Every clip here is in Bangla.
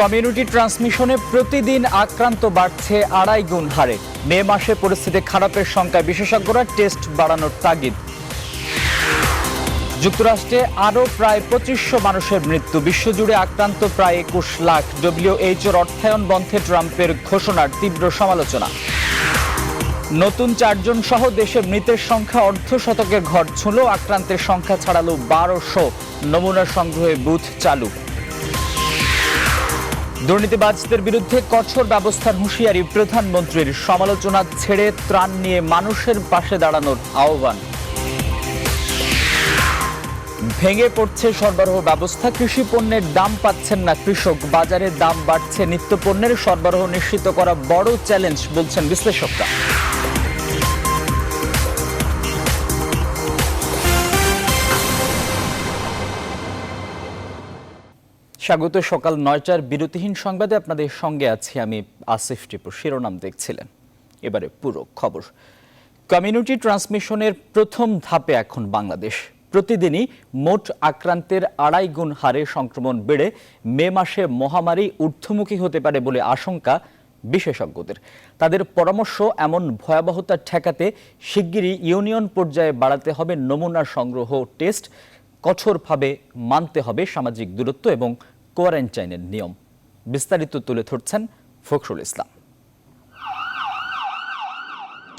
কমিউনিটি ট্রান্সমিশনে প্রতিদিন আক্রান্ত বাড়ছে ২.৫ গুণ হারে। মে মাসে পরিস্থিতি খারাপের শঙ্কায় বিশেষজ্ঞরা টেস্ট বাড়ানোর তাগিদ। যুক্তরাষ্ট্রে আরও প্রায় ২৫০০ মানুষের মৃত্যু, বিশ্বজুড়ে আক্রান্ত প্রায় ২১ লাখ। ডব্লিউএইচওর অর্থায়ন বন্ধে ট্রাম্পের ঘোষণার তীব্র সমালোচনা। নতুন ৪ জন সহ দেশে মৃতের সংখ্যা অর্ধশতকের ঘর ছুঁল, আক্রান্তের সংখ্যা ছাড়ালো ১২০০। নমুনা সংগ্রহে বুথ চালু। দুর্নীতিবাজদের বিরুদ্ধে কঠোর ব্যবস্থার হুঁশিয়ারি প্রধানমন্ত্রীর, সমালোচনা ছেড়ে ত্রাণ নিয়ে মানুষের পাশে দাঁড়ানোর আহ্বান। ভেঙে পড়ছে সরবরাহ ব্যবস্থা, কৃষি পণ্যের দাম পাচ্ছেন না কৃষক, বাজারে দাম বাড়ছে নিত্যপণ্যের, সরবরাহ নিশ্চিত করা বড় চ্যালেঞ্জ বলছেন বিশ্লেষকরা। স্বাগত সকাল ৯টার বিরতিহীন সংবাদে আপনাদের সঙ্গে আছি আমি আসিফ টিপু। শিরোনাম দেখছিলেন, এবারে পুরো খবর। কমিউনিটি ট্রান্সমিশনের প্রথম ধাপে এখন বাংলাদেশ। প্রতিদিনই মোট আক্রান্তের ২.৫ গুণ হারে সংক্রমণ বেড়ে মে মাসে মহামারী ঊর্ধ্বমুখী হতে পারে বলে আশঙ্কা বিশেষজ্ঞদের। তাদের পরামর্শ, এমন ভয়াবহতা ঠেকাতে শিগগিরই ইউনিয়ন পর্যায়ে বাড়াতে হবে নমুনা সংগ্রহ, টেস্ট, কঠোরভাবে মানতে হবে সামাজিক দূরত্ব এবং কোয়ারেন্টাইনের নিয়ম। বিস্তারিত তুলে ধরছেন ফখরুল ইসলাম।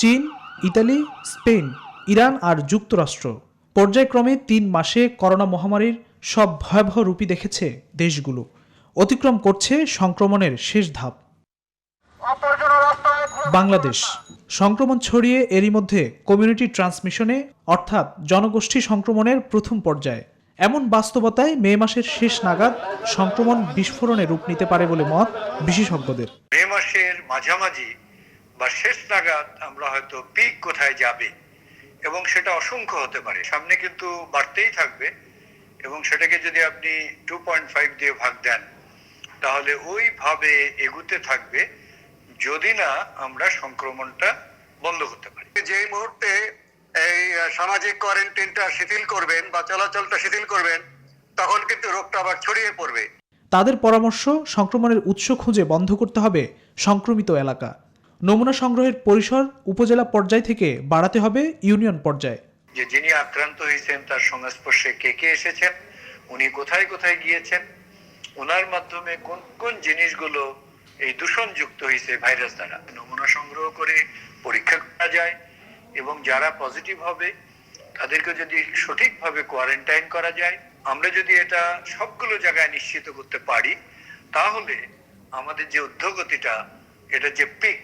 চীন, ইতালি, স্পেন, ইরান আর যুক্তরাষ্ট্র পর্যায়ক্রমে ৩ মাসে করোনা মহামারীর সব ভয়াবহ রূপই দেখেছে দেশগুলো। অতিক্রম করছে সংক্রমণের শেষ ধাপ বাংলাদেশ। সংক্রমণ ছড়িয়ে এরই মধ্যে কমিউনিটি ট্রান্সমিশনে অর্থাৎ জনগোষ্ঠী সংক্রমণের প্রথম পর্যায়ে। এমন বাস্তবতায় মে মাসের শেষ নাগাদ সংক্রমণ বিস্ফোরণে রূপ নিতে পারে বলে মত বিশেষজ্ঞদের। মে মাসের মাঝামাঝি বা শেষ নাগাদ আমরা হয়তো পিক কোথায় যাবে এবং সেটা অসংখ্য হতে পারে, সামনে কিন্তু বাড়তেই থাকবে এবং সেটাকে যদি আপনি 2.5 দিয়ে ভাগ দেন তাহলে ওইভাবে এগুতে থাকবে যদি না আমরা সংক্রমণটা বন্ধ করতে পারি। যেই মুহূর্তে এই সামাজিক কোয়ারেন্টাইনটা শিথিল করবেন বা চলাচলটা শিথিল করবেন তখন কিন্তু রোগটা আবার ছড়িয়ে পড়বে। তাদের পরামর্শ, সংক্রমণের উৎস খুঁজে বন্ধ করতে হবে সংক্রমিত এলাকা। নমুনা সংগ্রহের পরিসর উপজেলা পর্যায় থেকে বাড়াতে হবে ইউনিয়ন পর্যায়ে। যে যিনি আক্রান্ত হয়েছেন তার সংস্পর্শে কে কে এসেছেন, উনি কোথায় কোথায় গিয়েছেন, ওনার মাধ্যমে কোন কোন জিনিসগুলো এই দূষণযুক্ত হয়েছে ভাইরাস দ্বারা, নমুনা সংগ্রহ করে পরীক্ষা করা যায় এবং যারা পজিটিভ হবে তাদেরকে যদি সঠিকভাবে কোয়ারেন্টাইন করা যায়, আমরা যদি এটা সবগুলো জায়গায় নিশ্চিত করতে পারি তাহলে আমাদের যে ঊর্ধ্বগতিটা, এটা যে পিক,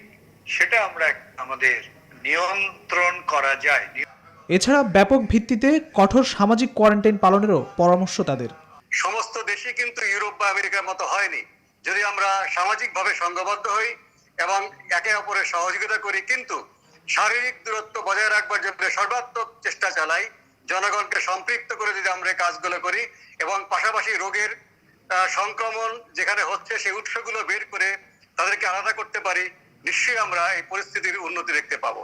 সেটা আমরা আমাদের নিয়ন্ত্রণ করা যায়। এছাড়া ব্যাপক ভিত্তিতে কঠোর সামাজিক কোয়ারেন্টাইন পালনেরও পরামর্শ তাদের। সমস্ত দেশে কিন্তু ইউরোপ বা আমেরিকার মতো হয়নি। যদি আমরা সামাজিকভাবে সংঘবদ্ধ হই এবং একে অপরের সহযোগিতা করি, কিন্তু শারীরিক দূরত্ব বজায় রাখবার জন্য সর্বাত্মক চেষ্টা চালাই, জনগণকে সম্পৃক্ত করে যদি আমরা কাজগুলো করি এবং পাশাপাশি রোগের সংক্রমণ যেখানে হচ্ছে সেই উৎসগুলো বের করে তাদেরকে আলাদা করতে পারি, নিশ্চয়ই আমরা এই পরিস্থিতির উন্নতি দেখতে পাবো।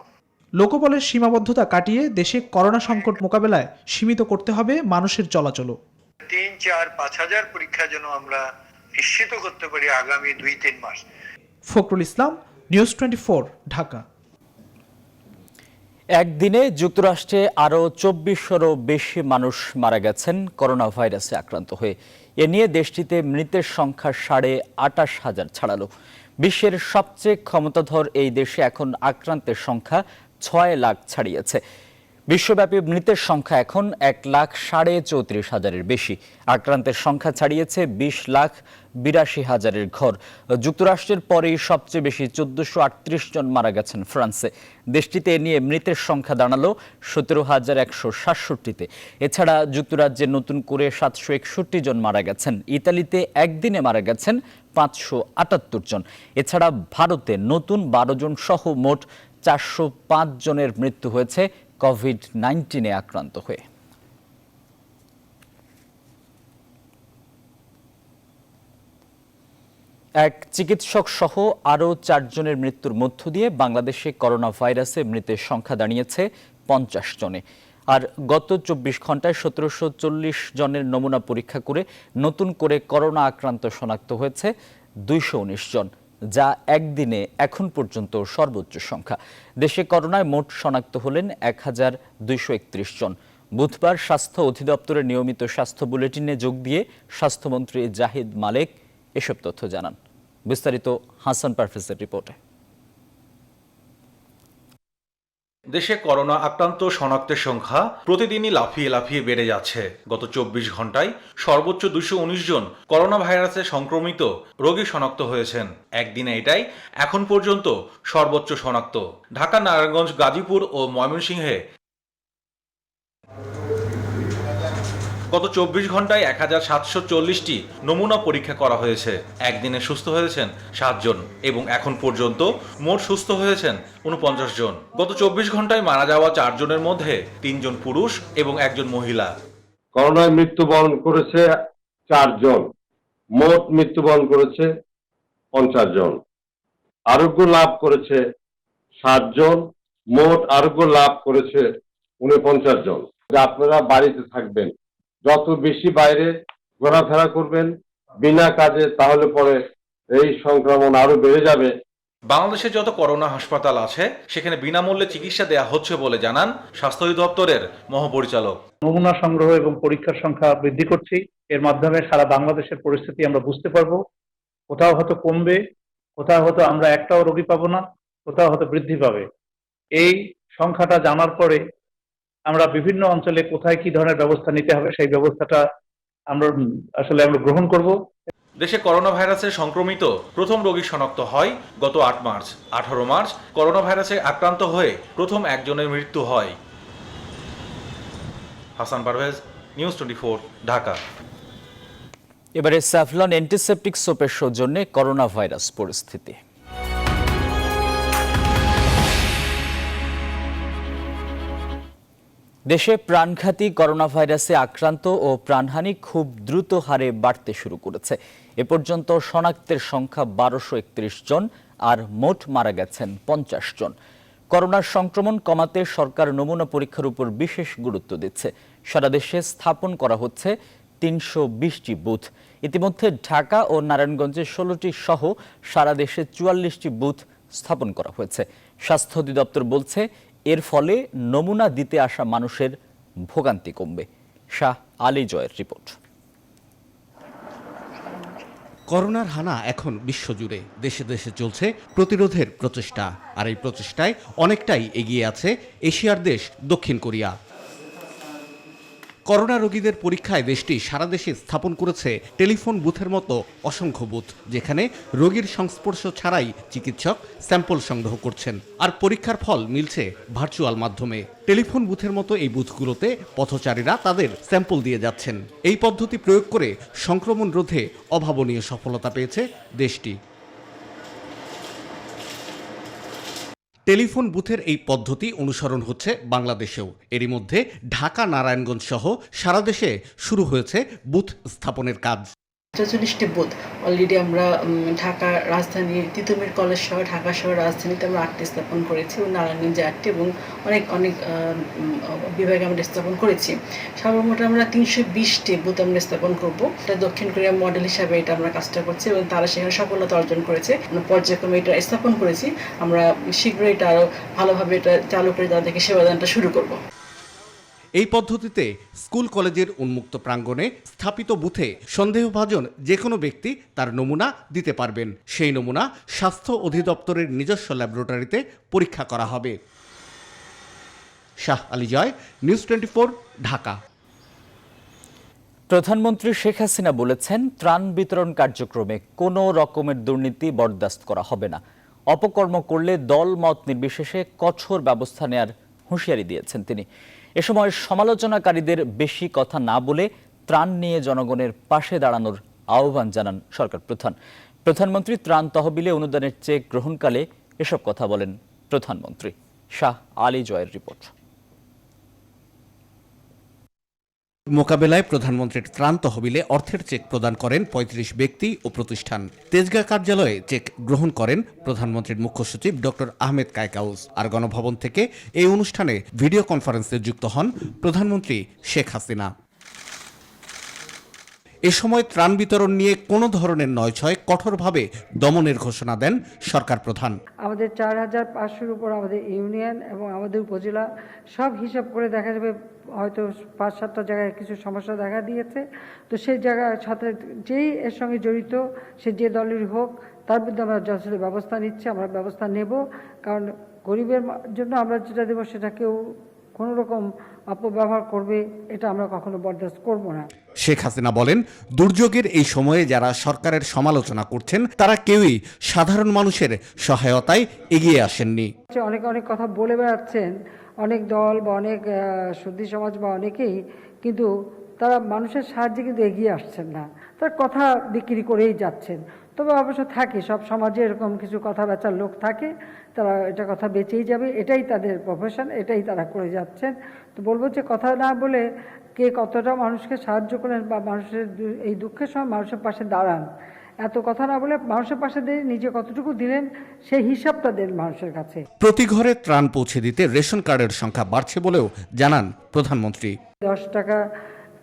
লোকবলের সীমাবদ্ধতা কাটিয়ে দেশে করোনা সংকট মোকাবেলায় সীমিত করতে হবে মানুষের চলাচলও। ৩, ৪, ৫ হাজার পরীক্ষা যেন আমরা নিশ্চিত করতে পারি আগামী ২-৩ মাস। ফখরুল ইসলাম, নিউজ 24, ঢাকা। একদিনে যুক্তরাষ্ট্রে আরও ২৪০০রও বেশি মানুষ মারা গেছেন করোনা ভাইরাসে আক্রান্ত হয়ে। এ নিয়ে দেশটিতে মৃতের সংখ্যা ২৮,৫০০ ছাড়ালো। বিশ্বের সবচেয়ে ক্ষমতাধর এই দেশে এখন আক্রান্তের সংখ্যা ৬ লাখ ছাড়িয়েছে। বিশ্বব্যাপী মৃতের সংখ্যা এখন ১,৩৪,০০০-এর বেশি। আক্রান্তের সংখ্যা ছাড়িয়েছে ২০,৮২,০০০-এর ঘর। যুক্তরাষ্ট্রের পরেই সবচেয়ে বেশি ১৪৩৮ জন মারা গেছেন ফ্রান্সে। দেশটিতে এ নিয়ে মৃতের সংখ্যা দাঁড়ালো ১৭,১৬৭-তে। এছাড়া যুক্তরাজ্যে নতুন করে ৭৬১ জন মারা গেছেন। ইতালিতে একদিনে মারা গেছেন ৫৭৮ জন। এছাড়া ভারতে নতুন ১২ জন সহ মোট ৪০৫ জনের মৃত্যু হয়েছে কোভিড-১৯ আক্রান্ত হয়ে। এক চিকিৎসক সহ আরও ৪ জনের মৃত্যুর মধ্য দিয়ে বাংলাদেশে করোনা ভাইরাসে মৃতের সংখ্যা দাঁড়িয়েছে ৫০ জনে। আর গত ২৪ ঘন্টায় ১৭৪০ জনের নমুনা পরীক্ষা করে নতুন করে করোনা আক্রান্ত শনাক্ত হয়েছে ২১৯ জন, যা একদিনে এখন পর্যন্ত সর্বোচ্চ সংখ্যা। দেশে করোনায় মোট শনাক্ত হলেন ১,২৩১ জন। বুধবার স্বাস্থ্য অধিদপ্তরের নিয়মিত স্বাস্থ্য বুলেটিনে যোগ দিয়ে স্বাস্থ্যমন্ত্রী জাহিদ মালেক এসব তথ্য জানান। বিস্তারিত হাসান পারভেজের রিপোর্টে। দেশে করোনা আক্রান্ত শনাক্তের সংখ্যা প্রতিদিনই লাফিয়ে লাফিয়ে বেড়ে যাচ্ছে। গত ২৪ ঘন্টায় সর্বোচ্চ ২১৯ জন করোনা ভাইরাসে সংক্রমিত রোগী শনাক্ত হয়েছেন। একদিনে এটাই এখন পর্যন্ত সর্বোচ্চ শনাক্ত। ঢাকা, নারায়ণগঞ্জ, গাজীপুর ও ময়মনসিংহে গত ২৪ ঘন্টায় ১,৭৪০টি নমুনা পরীক্ষা করা হয়েছে। একদিনে সুস্থ হয়েছেন ৭ জন এবং এখন পর্যন্ত মোট সুস্থ হয়েছেন ৪৯ জন। গত ২৪ ঘন্টায় মারা যাওয়া ৪ জনের মধ্যে ৩ জন পুরুষ এবং ১ জন মহিলা। করোনায় মৃত্যুবরণ করেছে ৪ জন, মোট মৃত্যুবরণ করেছে ৫০ জন। আরোগ্য লাভ করেছে ৭ জন, মোট আরোগ্য লাভ করেছে ৪৯ জন। আপনারা বাড়িতে থাকবেন, যত বেশি বাইরে ঘোরাফেরা করবেন বিনা কাজে, তাহলে পরে এই সংক্রমণ আরো বেড়ে যাবে। বাংলাদেশে যত করোনা হাসপাতাল আছে সেখানে বিনামূল্যে চিকিৎসা দেওয়া হচ্ছে বলে জানান স্বাস্থ্য অধিদপ্তরের মহাপরিচালক। নমুনা সংগ্রহ এবং পরীক্ষার সংখ্যা বৃদ্ধি করছি। এর মাধ্যমে সারা বাংলাদেশের পরিস্থিতি আমরা বুঝতে পারবো। কোথাও হয়তো কমবে, কোথাও হয়তো আমরা একটাও রোগী পাবো না, কোথাও হয়তো বৃদ্ধি পাবে। এই সংখ্যাটা জানার পরে আমরা বিভিন্ন অঞ্চলে কোথায় কি ধরনের ব্যবস্থা নিতে হবে সেই ব্যবস্থাটা আমরা গ্রহণ করব। দেশে করোনা ভাইরাসে সংক্রমিত প্রথম রোগী শনাক্ত হয় গত ৮ মার্চ। ১৮ মার্চ করোনা ভাইরাসে আক্রান্ত হয়ে প্রথম একজনের মৃত্যু হয়। হাসান পারভেজ, নিউজ 24, ঢাকা। এবারে স্যাভলন অ্যান্টিসেপটিক সোপের সৌজন্যে করোনা ভাইরাস পরিস্থিতি। দেশে প্রাণঘাতী করোনা ভাইরাসে আক্রান্ত ও প্রাণহানি খুব দ্রুত হারে বাড়তে শুরু করেছে। এ পর্যন্ত শনাক্তের সংখ্যা ১২৩১ জন, আর মোট মারা গেছেন ৫০ জন। করোনার সংক্রমণ কমাতে সরকার নমুনা পরীক্ষার উপর বিশেষ গুরুত্ব দিচ্ছে। সারা দেশে স্থাপন করা হচ্ছে ৩২০টি বুথ। ইতিমধ্যে ঢাকা ও নারায়ণগঞ্জে ১৬টি সহ সারা দেশে ৪৪টি বুথ স্থাপন করা হয়েছে। স্বাস্থ্য অধিদপ্তর বলছে, এর ফলে নমুনা দিতে আসা মানুষের ভোগান্তি কমবে। শাহ আলী জয়ের রিপোর্ট। করোনার হানা এখন বিশ্বজুড়ে। দেশে দেশে চলছে প্রতিরোধের প্রচেষ্টা, আর এই প্রচেষ্টায় অনেকটাই এগিয়ে আছে এশিয়ার দেশ দক্ষিণ কোরিয়া। করোনা রোগীদের পরীক্ষায় দেশটি সারা দেশে স্থাপন করেছে টেলিফোন বুথের মতো অসংখ্য বুথ, যেখানে রোগীর সংস্পর্শ ছাড়াই চিকিৎসক স্যাম্পল সংগ্রহ করছেন, আর পরীক্ষার ফল মিলছে ভার্চুয়াল মাধ্যমে। টেলিফোন বুথের মতো এই বুথগুলোতে পথচারীরা তাদের স্যাম্পল দিয়ে যাচ্ছেন। এই পদ্ধতি প্রয়োগ করে সংক্রমণ রোধে অভাবনীয় সফলতা পেয়েছে দেশটি। টেলিফোন বুথের এই পদ্ধতি অনুসরণ হচ্ছে বাংলাদেশেও। এরই মধ্যে ঢাকা, নারায়ণগঞ্জ সহ সারা দেশে শুরু হয়েছে বুথ স্থাপনের কাজ। ৪৪টি বুথ অলরেডি আমরা ঢাকা রাজধানী, তিতুমির কলেজ সহ ঢাকা শহর রাজধানীতে আমরা 8টি স্থাপন করেছি এবং নারায়ণগঞ্জে 8টি এবং অনেক বিভাগে আমরা স্থাপন করেছি। সর্বমোট আমরা ৩২০টি বুথ আমরা স্থাপন করব। এটা দক্ষিণ কোরিয়া মডেল হিসাবে এটা আমরা কাজটা করছি এবং তারা সেখানে সফলতা অর্জন করেছে। আমরা পর্যায়ক্রমে এটা স্থাপন করেছি। আমরা শীঘ্রই এটা আরও ভালোভাবে এটা চালু করে তাদেরকে সেবাদানটা শুরু করব। এই পদ্ধতিতে স্কুল কলেজের উন্মুক্ত প্রাঙ্গণে স্থাপিত বুথে সন্দেহভাজন যে কোনো ব্যক্তি তার নমুনা দিতে পারবেন। সেই নমুনা স্বাস্থ্য অধিদপ্তরের নিজস্ব ল্যাবরেটরিতে পরীক্ষা করা হবে। শাহ আলী জয়, নিউজ 24, ঢাকা। প্রধানমন্ত্রী শেখ হাসিনা বলেছেন, ত্রাণ বিতরণ কার্যক্রমে কোনো রকমের দুর্নীতি বরদাস্ত করা হবে না। অপকর্ম করলে দল মত নির্বিশেষে কঠোর ব্যবস্থা নেয়ার হুঁশিয়ারি দিয়েছেন তিনি। এ সময় সমালোচনাকারীদের বেশি কথা না বলে ত্রাণ নিয়ে জনগণের পাশে দাঁড়ানোর আহ্বান জানান সরকার প্রধান। প্রধানমন্ত্রী ত্রাণ তহবিলে অনুদানের চেক গ্রহণকালে এসব কথা বলেন প্রধানমন্ত্রী। শাহ আলী জয়ের রিপোর্ট। মোকাবেলায় প্রধানমন্ত্রীর ত্রাণ তহবিলে অর্থের চেক প্রদান করেন ৩৫ ব্যক্তি ও প্রতিষ্ঠান। তেজগাঁ কার্যালয়ে চেক গ্রহণ করেন প্রধানমন্ত্রীর মুখ্য সচিব ডক্টর আহমেদ কায়কাউস। আর গণভবন থেকে এই অনুষ্ঠানে ভিডিও কনফারেন্সে যুক্ত হন প্রধানমন্ত্রী শেখ হাসিনা। এ সময় ত্রাণ বিতরণ নিয়ে কোনো ধরনের নয়ছয় কঠোরভাবে দমনের ঘোষণা দেন সরকার প্রধান। আমাদের ৪,৫০০-র উপর আমাদের ইউনিয়ন এবং আমাদের উপজেলা সব হিসাব করে দেখা যাবে হয়তো ৫-৭টা জায়গায় কিছু সমস্যা দেখা দিয়েছে। তো সেই জায়গার সাথে যেই এর সঙ্গে জড়িত সে যে দলেরই হোক তার বিরুদ্ধে আমরা যথেষ্ট ব্যবস্থা নিচ্ছি, আমরা ব্যবস্থা নেব। কারণ গরিবের জন্য আমরা যেটা দেবো সেটা কেউ কোনো রকম অপব্যবহার করবে এটা আমরা কখনো বরদাস্ত করব না। শেখ হাসিনা বলেন, দুর্যোগের এই সময়ে যারা সরকারের সমালোচনা করছেন তারা কেউই সাধারণ মানুষের সহায়তায় এগিয়ে আসেননি। অনেক অনেক কথা বলে বেড়াচ্ছেন অনেক দল বা অনেক সুধী সমাজ বা অনেকেই, কিন্তু তারা মানুষের সাহায্যে কিন্তু এগিয়ে আসছেন না, তার কথা বিক্রি করেই যাচ্ছেন। তবে অবশ্য থাকে সব সমাজে এরকম কিছু কথা বেচার লোক থাকে, তারা এটা কথা বেচেই যাবে, এটাই তাদের প্রফেশন, এটাই তারা করে যাচ্ছেন। তো বলবো যে কথা না বলে কে কতটা মানুষকে সাহায্য করেন বা মানুষের এই দুঃখের সময় মানুষের পাশে দাঁড়ান, এত কথা না বলে মানুষের পাশে দিয়ে নিজে কতটুকু দিলেন সেই হিসাবটা দেন মানুষের কাছে। প্রতি ঘরে ত্রাণ পৌঁছে দিতে রেশন কার্ডের সংখ্যা বাড়ছে বলেও জানান প্রধানমন্ত্রী। 10 টাকা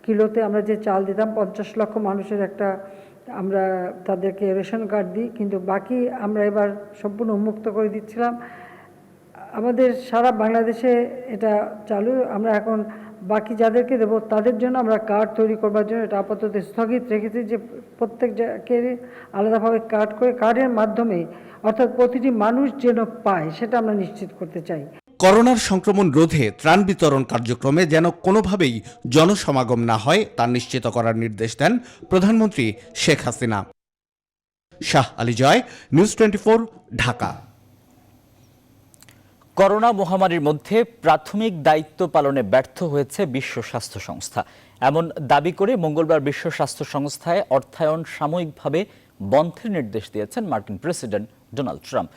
কিলোতে আমরা যে চাল দিতাম 50 লক্ষ মানুষের একটা আমরা তাদেরকে রেশন কার্ড দিই, কিন্তু বাকি আমরা এবার সম্পূর্ণ উন্মুক্ত করে দিচ্ছিলাম। আমাদের সারা বাংলাদেশে এটা চালু। আমরা এখন বাকি যাদেরকে দেবো তাদের জন্য আমরা কার্ড তৈরি করবার জন্য এটা আপাতত স্থগিত রেখেছি, যে প্রত্যেককে আলাদাভাবে কার্ড করে কার্ডের মাধ্যমে অর্থাৎ প্রতিটি মানুষ যেন পায় সেটা আমরা নিশ্চিত করতে চাই। করোনার সংক্রমণ রোধে ত্রাণ বিতরণ কার্যক্রমে যেন কোনোভাবেই জনসমাগম না হয় তা নিশ্চিত করার নির্দেশ দেন প্রধানমন্ত্রী শেখ হাসিনা। শাহ আলী জয়, নিউজ 24, ঢাকা। করোনা মহামারীর মধ্যে প্রাথমিক দায়িত্ব পালনে ব্যর্থ হয়েছে বিশ্ব স্বাস্থ্য সংস্থা, এমন দাবি করে মঙ্গলবার বিশ্ব স্বাস্থ্য সংস্থায় অর্থায়ন সাময়িকভাবে বন্ধের নির্দেশ দিয়েছেন মার্কিন প্রেসিডেন্ট ডোনাল্ড ট্রাম্প।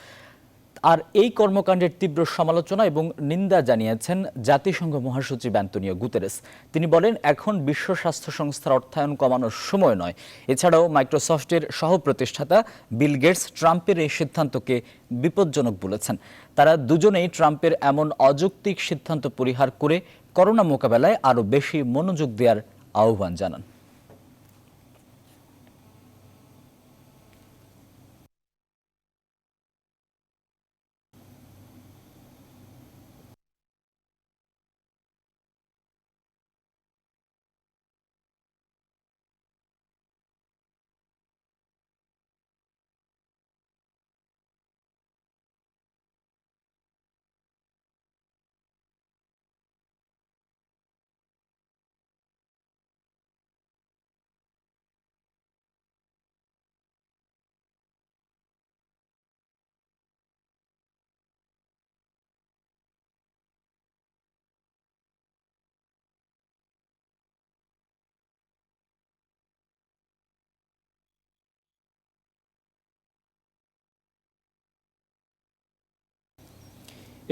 আর এই কর্মকাণ্ডের তীব্র সমালোচনা এবং নিন্দা জানিয়েছেন জাতিসংঘ মহাসচিব অ্যান্তোনিও গুতেরেস। তিনি বলেন, এখন বিশ্ব স্বাস্থ্য সংস্থার অর্থায়ন কমানোর সময় নয়। এছাড়াও মাইক্রোসফটের সহ প্রতিষ্ঠাতা বিল গেটস ট্রাম্পের এই সিদ্ধান্তকে বিপজ্জনক বলেছেন। তারা দুজনেই ট্রাম্পের এমন অযৌক্তিক সিদ্ধান্ত পরিহার করে করোনা মোকাবেলায় আরও বেশি মনোযোগ দেওয়ার আহ্বান জানান।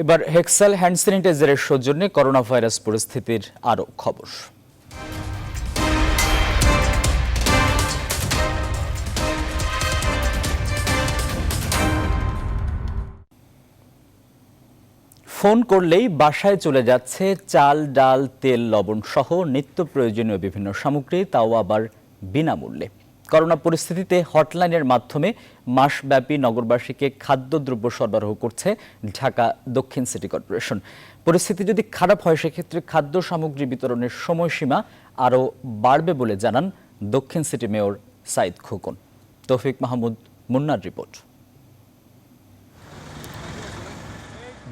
এবার হেক্সাল হ্যান্ড স্যানিটাইজারের সৌজন্যে করোনা ভাইরাস পরিস্থিতির আরও খবর। ফোন করলেই বাসায় চলে যাচ্ছে চাল, ডাল, তেল, লবণ সহ নিত্য প্রয়োজনীয় বিভিন্ন সামগ্রী, তাও আবার বিনামূল্যে। করোনা পরিস্থিতিতে হটলাইনের মাধ্যমে মাসব্যাপী নগরবাসীকে খাদ্যদ্রব্য সরবরাহ করছে ঢাকা দক্ষিণ সিটি কর্পোরেশন। পরিস্থিতি যদি খারাপ হয় সেক্ষেত্রে খাদ্য সামগ্রী বিতরণের সময়সীমা আরও বাড়বে বলে জানান দক্ষিণ সিটি মেয়র সাইদ খোকন। তৌফিক মাহমুদ মুন্নার রিপোর্ট।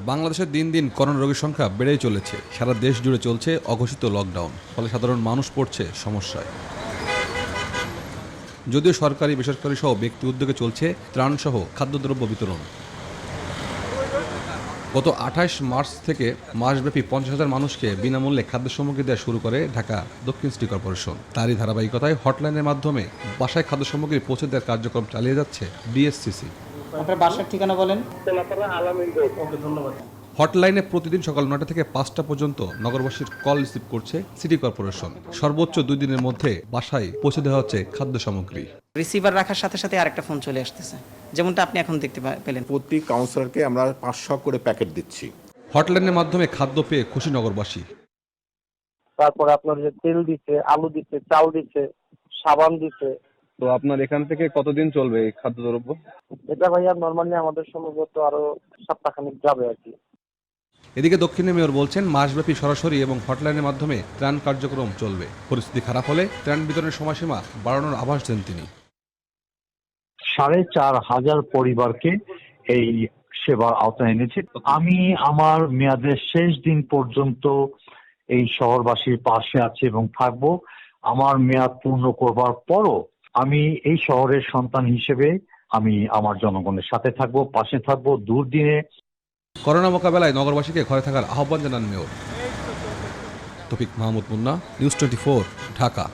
বাংলাদেশে দিন দিন করোনা রোগীর সংখ্যা বেড়েই চলেছে। সারা দেশ জুড়ে চলছে অঘোষিত লকডাউন, ফলে সাধারণ মানুষ পড়ছে সমস্যায়। যদিও সরকারি, বেসরকারি সহ ব্যক্তি উদ্যোগে চলছে ত্রাণসহ খাদ্যদ্রব্য বিতরণ। গত 28 মার্চ থেকে মাসব্যাপী 50,000 মানুষকে বিনামূল্যে খাদ্য সামগ্রী দেওয়া শুরু করে ঢাকা দক্ষিণ সিটি কর্পোরেশন। তারই ধারাবাহিকতায় হটলাইনের মাধ্যমে বাসায় খাদ্য সামগ্রী পৌঁছে দেওয়ার কার্যক্রম চালিয়ে যাচ্ছে ডিএসসিসি। আপনার বাসার ঠিকানা বলেন। ধন্যবাদ। হটলাইনে প্রতিদিন সকাল 9টা থেকে 5টা পর্যন্ত নগরবাসীর কল রিসিভ করছে সিটি কর্পোরেশন। সর্বোচ্চ 2 দিনের মধ্যে বাসায় পৌঁছে দেওয়া হচ্ছে খাদ্য সামগ্রী। রিসিভার রাখার সাথে সাথে আরেকটা ফোন চলে আসতেছে, যেমনটা আপনি এখন দেখতে পেলেন। প্রতি কাউন্সিলরকে আমরা 500 করে প্যাকেট দিচ্ছি। হটলাইনের মাধ্যমে খাদ্য পেয়ে খুশি নগরবাসী। তারপরে আপনার যে তেল দিচ্ছে, আলু দিচ্ছে, চাল দিচ্ছে, সাবান দিচ্ছে। তো আপনার এখান থেকে কতদিন চলবে এই খাদ্যদ্রব্য? এটা ভাইয়া নর্মালি আমাদের সম্ভবত আরো সপ্তাহখানেক যাবে আর কি। এদিকে দক্ষিণের মেয়র বলছেন মাসব্যাপী সরাসরি এবং হটলাইনের মাধ্যমে ত্রাণ কার্যক্রম চলবে। পরিস্থিতি খারাপ হলে ত্রাণ বিতরণের সময়সীমা বাড়ানোর আভাস দেন তিনি। 4,500 পরিবারকে এই সেবার আওতায় এনেছে। আমি আমার মেয়াদের শেষ দিন পর্যন্ত এই শহরবাসীর পাশে আছি এবং থাকবো। আমার মেয়াদ পূর্ণ করবার পরও আমি এই শহরের সন্তান হিসেবে আমি আমার জনগণের সাথে থাকবো, পাশে থাকবো দুর্দিনে। করোনা মোকাবেলায় নগরবাসীকে ঘরে থাকার আহ্বান জানান মেয়র। তৌফিক মাহমুদ মুন্না, নিউজ 24, ঢাকা।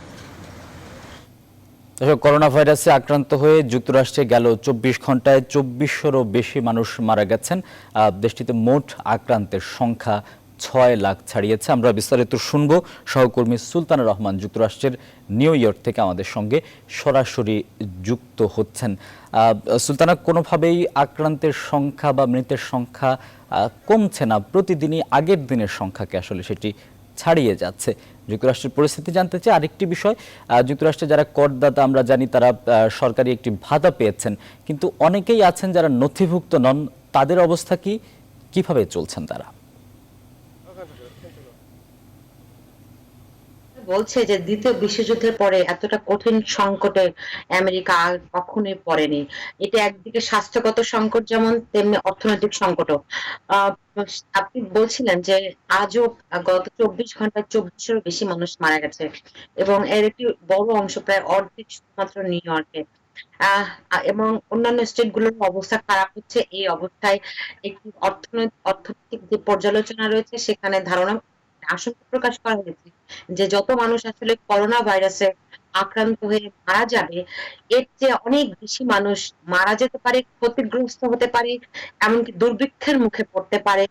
করোনা ভাইরাসে আক্রান্ত হয়ে যুক্তরাষ্ট্রে গেল 24 ঘন্টায় 2400-রও বেশি মানুষ মারা গেছেন। দেশটিতে মোট আক্রান্তের সংখ্যা 6 লাখ ছাড়িয়েছে। আমরা বিস্তারিত শুনবো। সহকর্মী সুলতানা রহমান যুক্তরাষ্ট্রের নিউ ইয়র্ক থেকে আমাদের সঙ্গে সরাসরি যুক্ত হচ্ছেন। সুলতানা, কোনোভাবেই আক্রান্তের সংখ্যা বা মৃতের সংখ্যা কমছে না, প্রতিদিনই আগের দিনের সংখ্যাকে আসলে সেটি ছাড়িয়ে যাচ্ছে। যুক্তরাষ্ট্রের পরিস্থিতি জানতে চাই। আরেকটি বিষয়, যুক্তরাষ্ট্রে যারা করদাতা আমরা জানি তারা সরকারি একটি ভাতা পেয়েছেন, কিন্তু অনেকেই আছেন যারা নথিভুক্ত নন। তাদের অবস্থা কি, কিভাবে চলছেন তারা? বলছে যে দ্বিতীয় বিশ্বযুদ্ধের পরে এতটা কঠিন সংকটে আমেরিকা আর কখনোই পড়েনি। এটা একদিকে স্বাস্থ্যগত সংকট যেমন, তেমনি অর্থনৈতিক সংকটও। আপনি বলছিলেন যে আজও গত 24 ঘন্টায় 2400-এরও বেশি মানুষ মারা গেছে এবং এর একটি বড় অংশ, প্রায় অর্ধেক, শুধুমাত্র নিউ ইয়র্কে। এবং অন্যান্য স্টেট গুলোর অবস্থা খারাপ হচ্ছে। এই অবস্থায় একটি অর্থনৈতিক যে পর্যালোচনা রয়েছে সেখানে ধারণা, আশঙ্কা প্রকাশ করা হয়েছে যে যত মানুষ আসলে করোনা ভাইরাসে আক্রান্ত হয়ে মারা যাবে, এর চেয়ে অনেক বেশি মানুষ মারা যেতে পারে, ক্ষতিগ্রস্ত হতে পারে, এমনকি দুর্ভিক্ষের মুখে পড়তে পারে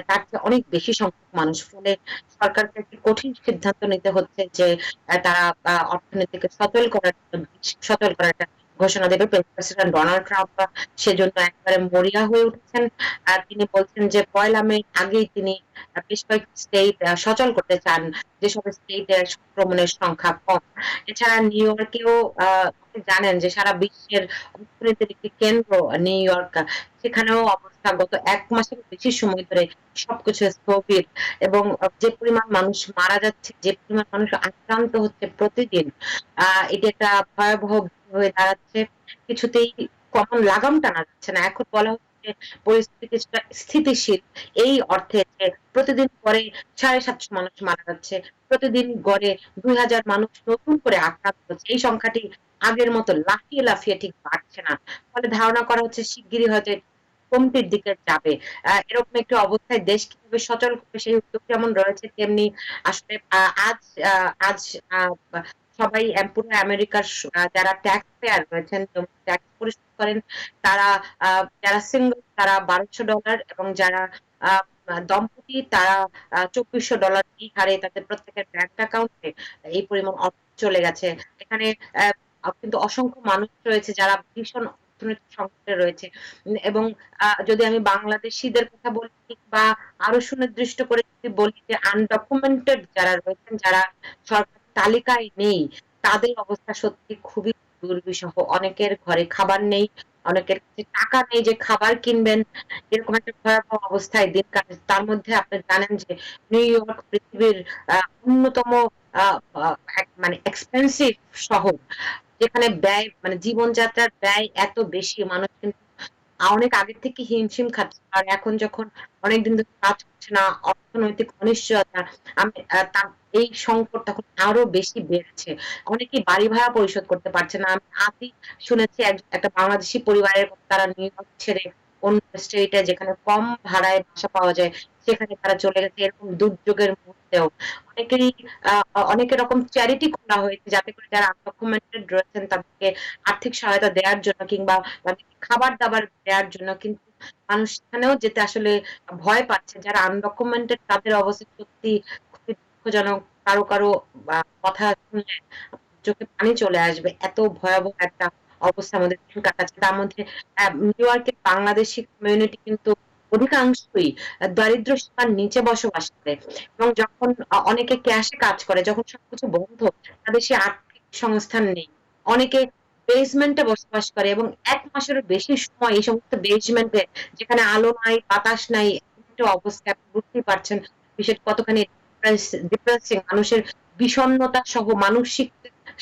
তার চেয়ে অনেক বেশি সংখ্যক মানুষ। ফলে সরকারকে একটি কঠিন সিদ্ধান্ত নিতে হচ্ছে যে তারা অর্থনীতিকে সচল করার একটা ঘোষণা দেবে। প্রেসিডেন্ট ডোনাল্ড ট্রাম্প সেজন্য একেবারে মরিয়া হয়ে উঠেছেন। তিনি বলছেন যে 1 মে আগেই তিনি বেশ কয়েকটি স্টেট সচল করতে চান, যেসব স্টেটের সংক্রমণের সংখ্যা কম। এছাড়া নিউ ইয়র্কেও জানেন যে সারা বিশ্বের অর্থনীতির একটি কেন্দ্র নিউ ইয়র্ক, সেখানেও অবস্থা গত 1 মাসের বেশি সময় ধরে সবকিছু স্থবির এবং যে পরিমাণ মানুষ মারা যাচ্ছে, যে পরিমাণ মানুষ আক্রান্ত হচ্ছে প্রতিদিন, এটা একটা ভয়াবহ হয়ে দাঁড়াচ্ছে। কিছুতেই কখন লাগাম টানা যাচ্ছে না। এখন বলা হচ্ছে পরিস্থিতি কিছুটা স্থিতিশীল, এই অর্থে যে প্রতিদিন গড়ে 750 মানুষ মারা যাচ্ছে, প্রতিদিন গড়ে 2000 মানুষ নতুন করে আক্রান্ত হচ্ছে। এই সংখ্যাটি আগের মতো লাফিয়ে লাফিয়ে ঠিক বাড়ছে না। ফলে ধারণা করা হচ্ছে শিগগিরই হয়তো কমতির দিকে যাবে। এরকম একটি অবস্থায় দেশ কিভাবে সচল করবে সেই উদ্যোগ যেমন রয়েছে, তেমনি আসলে আজ সবাই পুরো আমেরিকার যারা ট্যাক্স পেয়ার রয়েছেন, ট্যাক্স পরিশোধ করেন, তারা যারা সিঙ্গল তারা $1200 এবং যারা দম্পতি তারা $2400 এই হারে তাদের প্রত্যেকের ব্যাংক অ্যাকাউন্টে এই পরিমাণ অর্থ চলে গেছে। এখানে কিন্তু অসংখ্য মানুষ রয়েছে যারা ভীষণ অর্থনৈতিক সংকটে রয়েছে। এবং যদি আমি বাংলাদেশিদের কথা বলি বা আরো সুনির্দিষ্ট করে যদি বলি যে আনডকুমেন্টেড যারা রয়েছেন, যারা সরকার তালিকায় নেই, তাদের অবস্থা সত্যি খুবই দুর্বিষহ। অনেকের ঘরে খাবার নেই, অনেকের কাছে টাকা নেই যে খাবার কিনবেন, এরকম একটা ভয়াবহ অবস্থায় দিন কাটে। তার মধ্যে আপনি জানেন যে নিউ ইয়র্ক পৃথিবীর অন্যতম মানে এক্সপেন্সিভ শহর, যেখানে ব্যয় মানে জীবনযাত্রার ব্যয় এত বেশি, মানুষ কিন্তু অনেক আগে থেকে হিমশিম খাচ্ছে। আর এখন যখন অনেকদিন ধরে কাজ করছে না, অর্থনৈতিক অনিশ্চয়তা, এই সংকট তখন আরো বেশি বেড়েছে। অনেকেই বাড়ি ভাড়া পরিশোধ করতে পারছে না। আমি আজই শুনেছি একটা বাংলাদেশি পরিবারের তারা নিউ ইয়র্ক ছেড়ে অন্য স্টেটে, যেখানে কম ভাড়ায় বাসা পাওয়া যায়, সেখানে তারা চলে গেছে। এরকম দুর্যোগের মুহূর্তেও অনেক রকম চ্যারিটি খোলা হয়েছে, যাতে করে যারা আনডকুমেন্টেড রয়েছেন তাদেরকে আর্থিক সহায়তা দেওয়ার জন্য কিংবা তাদেরকে খাবার দাবার দেওয়ার জন্য। কিন্তু মানুষ সেখানেও যেতে আসলে ভয় পাচ্ছে। যারা আনডকুমেন্টেড তাদের অবস্থা সত্যি খুবই দুঃখজনক। কারো কারো কথা শুনলে চোখে পানি চলে আসবে, এত ভয়াবহ একটা অবস্থা আমাদের দিন কাটাচ্ছে। তার মধ্যে নিউ ইয়র্কের বাংলাদেশি কমিউনিটি কিন্তু অধিকাংশই দারিদ্র সীমার নিচে বসবাস করে, এবং যখন অনেকে ক্যাশে কাজ করে, যখন সবকিছু বন্ধ, তাদের সে আর্থিক সংস্থান নেই। অনেকে বেসমেন্টে বসবাস করে এবং 1 মাসেরও বেশি সময় এই সমস্ত বেসমেন্টে, যেখানে আলো নাই, বাতাস নাই, একটা অবস্থা আপনি বুঝতেই পারছেন বিষয়টা কতখানি ডিপ্রেসিং। মানুষের বিষণ্ণতা সহ মানসিক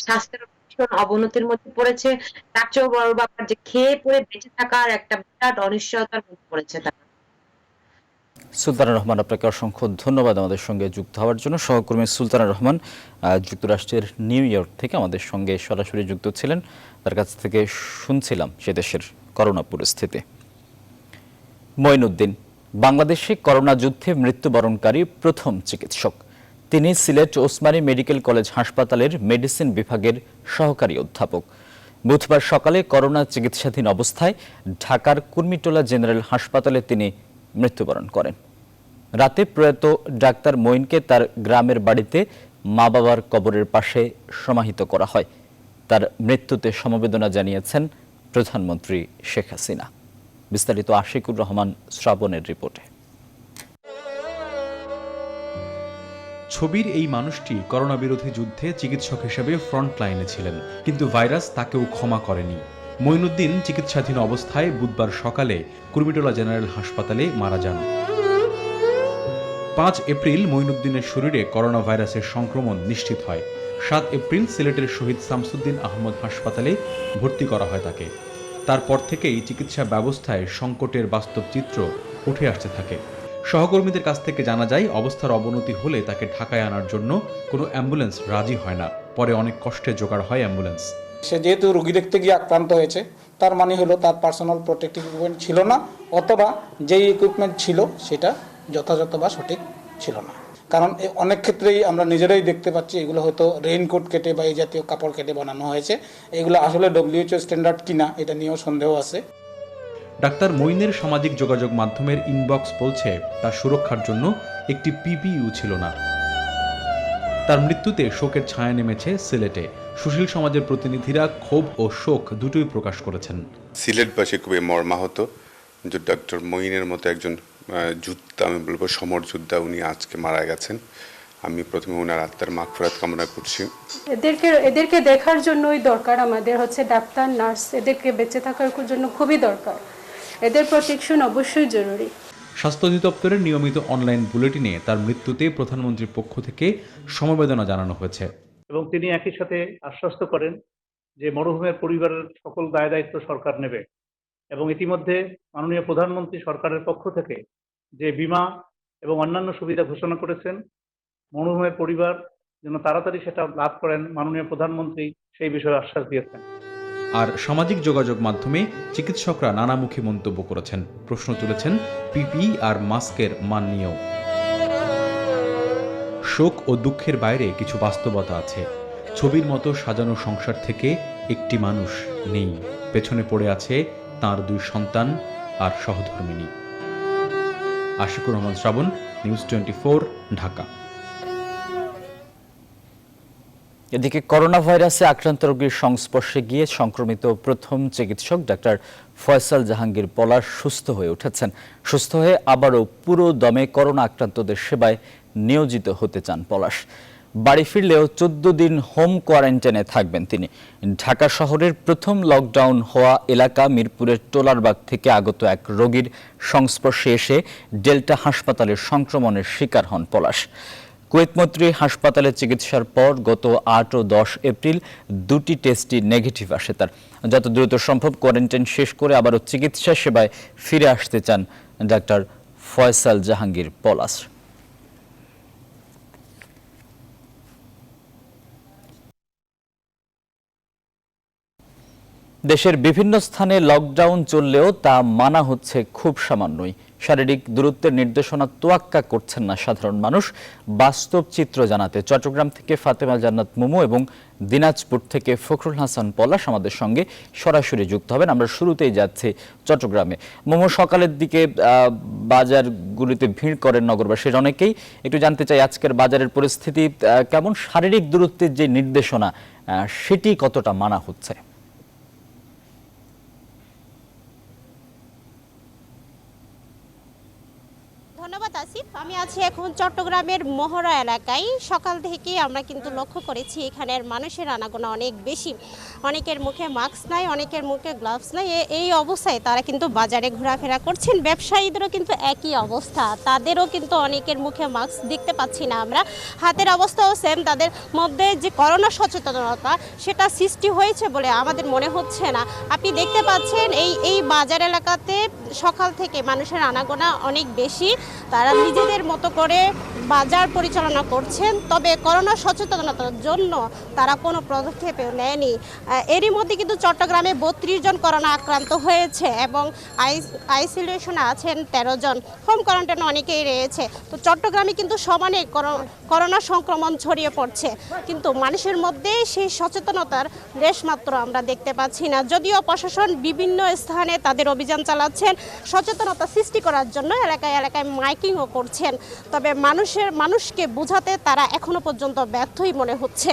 স্বাস্থ্যের ভীষণ অবনতির মধ্যে পড়েছে। তার চেয়েও বড় ব্যাপার যে খেয়ে পড়ে বেঁচে থাকার একটা বিরাট অনিশ্চয়তার মধ্যে পড়েছে তারা। সুলতানা রহমান, আপনাকে অসংখ্য ধন্যবাদ আমাদের সঙ্গে যুক্ত হওয়ার জন্য। সহকর্মী সুলতানা রহমান যুক্তরাষ্ট্রের নিউ ইয়র্ক থেকে আমাদের সঙ্গে সরাসরি যুক্ত ছিলেন। তার কাছ থেকে শুনছিলাম সে দেশের করোনা পরিস্থিতি। মঈনুদ্দিন বাংলাদেশে করোনা যুদ্ধে মৃত্যুবরণকারী প্রথম চিকিৎসক। তিনি সিলেট ওসমানী মেডিকেল কলেজ হাসপাতালের মেডিসিন বিভাগের সহকারী অধ্যাপক। বুধবার সকালে করোনা চিকিৎসাধীন অবস্থায় ঢাকার কুর্মিটোলা জেনারেল হাসপাতালে তিনি মৃত্যুবরণ করেন। রাতে প্রয়াত ডাক্তার মঈনকে তার গ্রামের বাড়িতে মা বাবার কবরের পাশে সমাহিত করা হয়। তার মৃত্যুতে সমবেদনা জানিয়েছেন প্রধানমন্ত্রী শেখ হাসিনা। বিস্তারিত আশিকুর রহমান শ্রাবণের রিপোর্টে। ছবির এই মানুষটি করোনা বিরোধী যুদ্ধে চিকিৎসক হিসেবে ফ্রন্ট লাইনে ছিলেন, কিন্তু ভাইরাস তাকেও ক্ষমা করেনি। মঈনুদ্দিন চিকিৎসাধীন অবস্থায় বুধবার সকালে কুর্মিটোলা জেনারেল হাসপাতালে মারা যান। 5 এপ্রিল মঈনুদ্দিনের শরীরে করোনা ভাইরাসের সংক্রমণ নিশ্চিত হয়। 7 এপ্রিল সিলেটের শহীদ শামসুদ্দিন আহমদ হাসপাতালে ভর্তি করা হয় তাকে। তারপর থেকেই চিকিৎসা ব্যবস্থায় সংকটের বাস্তব চিত্র উঠে আসতে থাকে। সহকর্মীদের কাছ থেকে জানা যায়, অবস্থার অবনতি হলে তাকে ঢাকায় আনার জন্য কোনো অ্যাম্বুলেন্স রাজি হয় না। পরে অনেক কষ্টে জোগাড় হয় অ্যাম্বুলেন্স। সে যেহেতু রোগী দেখতে গিয়ে আক্রান্ত হয়েছে, তার মানে হলো তার পার্সোনাল প্রোটেক্টিভ ইকুইপমেন্ট ছিল না, অথবা যেই ইকুইপমেন্ট ছিল সেটা যথাযথ বা সঠিক ছিল না। কারণ অনেক ক্ষেত্রেই আমরা নিজেরাই দেখতে পাচ্ছি এগুলো হয়তো রেইনকোট কেটে বা এই জাতীয় কাপড় কেটে বানানো হয়েছে। এগুলো আসলে WHO স্ট্যান্ডার্ড কিনা এটা নিয়েও সন্দেহ আছে। ডাক্তার মঈনের সামাজিক যোগাযোগ মাধ্যমের ইনবক্স বলছে, তার সুরক্ষার জন্য একটি পিপিইউ ছিল না। তার মৃত্যুতে শোকের ছায়া নেমেছে সিলেটে। সুশীল সমাজের প্রতিনিধিরা ক্ষোভ ও শোক দুটোই প্রকাশ করেছেন। সিলেটবাসী খুবই মর্মাহত যে ডক্টর মঈনের মতো একজন যোদ্ধা, আমি বলবো সমর যোদ্ধা, উনি আজকে মারা গেছেন। আমি প্রথমে ওনার আত্মার মাগফিরাত কামনা করছি। এদেরকে দেখার জন্যই দরকার আমাদের ডাক্তার, নার্স, এদেরকে বেঁচে থাকার জন্য খুবই দরকার। এদের প্রোটেকশন অবশ্যই জরুরি। স্বাস্থ্য অধিদপ্তরের নিয়মিত অনলাইন বুলেটিনে তার মৃত্যুতে প্রধানমন্ত্রীর পক্ষ থেকে সমবেদনা জানানো হয়েছে। এবং তিনি একই সাথে আশ্বস্ত করেন যে মরহুমের পরিবারের সকল দায় দায়িত্ব সরকার নেবে, এবং ইতিমধ্যে মাননীয় প্রধানমন্ত্রী সরকারের পক্ষ থেকে যে বীমা এবং অন্যান্য সুবিধা ঘোষণা করেছেন, মরহুমের পরিবার যেন তাড়াতাড়ি সেটা লাভ করেন, মাননীয় প্রধানমন্ত্রী সেই বিষয়ে আশ্বাস দিয়েছেন। আর সামাজিক যোগাযোগ মাধ্যমে চিকিৎসকরা নানামুখী মন্তব্য করেছেন, প্রশ্ন তুলেছেন পিপিই আর মাস্কের মান নিয়েও। শোক ও দুঃখের বাইরে কিছু বাস্তবতা আছে। ছবির মতো সাজানো সংসার থেকে একটি মানুষ নেই। পেছনে পড়ে আছে তাঁর 2 সন্তান আর সহধর্মিণী। আশিকুর রহমান শ্রাবণ, নিউজ 24, ঢাকা। এদিকে করোনা ভাইরাসে আক্রান্ত রোগীর সংস্পর্শে গিয়ে সংক্রমিত প্রথম চিকিৎসক ডাক্তার ফয়সাল জাহাঙ্গীর পলাশ সুস্থ হয়ে উঠেছেন। সুস্থ হয়ে আবারও পুরো দমে করোনা আক্রান্তদের সেবায় নিয়োজিত হতে চান পলাশ। বাড়ি ফিরলেও 14 দিন হোম কোয়ারেন্টাইনে থাকবেন তিনি। ঢাকা শহরের প্রথম লকডাউন হওয়া এলাকা মিরপুরের টোলারবাগ থেকে আগত এক রোগীর সংস্পর্শে এসে ডেল্টা হাসপাতালের সংক্রমণের শিকার হন পলাশ। কুয়েতমৈত্রী হাসপাতালে চিকিৎসার পর গত 8 ও 10 এপ্রিল 2টি টেস্টই নেগেটিভ আসে তার। যত দ্রুত সম্ভব কোয়ারেন্টাইন শেষ করে আবারও চিকিৎসা সেবায় ফিরে আসতে চান ডাক্তার ফয়সাল জাহাঙ্গীর পলাশ। দেশের বিভিন্ন স্থানে লকডাউন চললেও তা মানা হচ্ছে খুব সামান্যই। শারীরিক দূরত্বের নির্দেশনা তোয়াক্কা করছেন না সাধারণ মানুষ। বাস্তব চিত্র জানাতে চট্টগ্রাম থেকে ফাতেমা জান্নাত মুমু এবং দিনাজপুর থেকে ফখরুল হাসান পলাশ আমাদের সঙ্গে সরাসরি যুক্ত হবেন। আমরা শুরুতেই যাচ্ছি চট্টগ্রামে। মুমু, সকালের দিকে বাজারগুলিতে ভিড় করেন নগরবাসীর অনেকেই। একটু জানতে চাই আজকের বাজারের পরিস্থিতি কেমন, শারীরিক দূরত্বের যে নির্দেশনা সেটি কতটা মানা হচ্ছে? ধন্যবাদ আসিফ। আমি আছি এখন চট্টগ্রামের মহড়া এলাকায়। সকাল থেকে আমরা কিন্তু লক্ষ্য করেছি এখানের মানুষের আনাগোনা অনেক বেশি। অনেকের মুখে মাস্ক নাই, অনেকের মুখে গ্লাভস নাই। এই অবস্থায় তারা কিন্তু বাজারে ঘোরাফেরা করছেন। ব্যবসায়ীদেরও কিন্তু একই অবস্থা, তাদেরও কিন্তু অনেকের মুখে মাস্ক দেখতে পাচ্ছি না আমরা। হাতের অবস্থাও সেম। তাদের মধ্যে যে করোনা সচেতনতা সেটা সৃষ্টি হয়েছে বলে আমাদের মনে হচ্ছে না। আপনি দেখতে পাচ্ছেন এই বাজার এলাকাতে সকাল থেকে মানুষের আনাগোনা অনেক বেশি। তারা নিজেদের মতো করে বাজার পরিচালনা করছেন, তবে করোনা সচেতনতার জন্য তারা কোনো পদক্ষেপ নেয়নি। এরই মধ্যে কিন্তু চট্টগ্রামে 32 জন করোনা আক্রান্ত হয়েছে এবং আইসোলেশনে আছেন 13 জন। হোম কোয়ারেন্টাইনে অনেকেই রয়েছে। তো চট্টগ্রামে কিন্তু সমানে করোনা সংক্রমণ ছড়িয়ে পড়ছে, কিন্তু মানুষের মধ্যে সেই সচেতনতার লেশমাত্র আমরা দেখতে পাচ্ছি না। যদিও প্রশাসন বিভিন্ন স্থানে তাদের অভিযান চালাচ্ছেন সচেতনতা সৃষ্টি করার জন্য, এলাকায় এলাকায় মাইকিংও করছেন, তবে মানুষকে বোঝাতে তারা এখনো পর্যন্ত ব্যর্থই মনে হচ্ছে।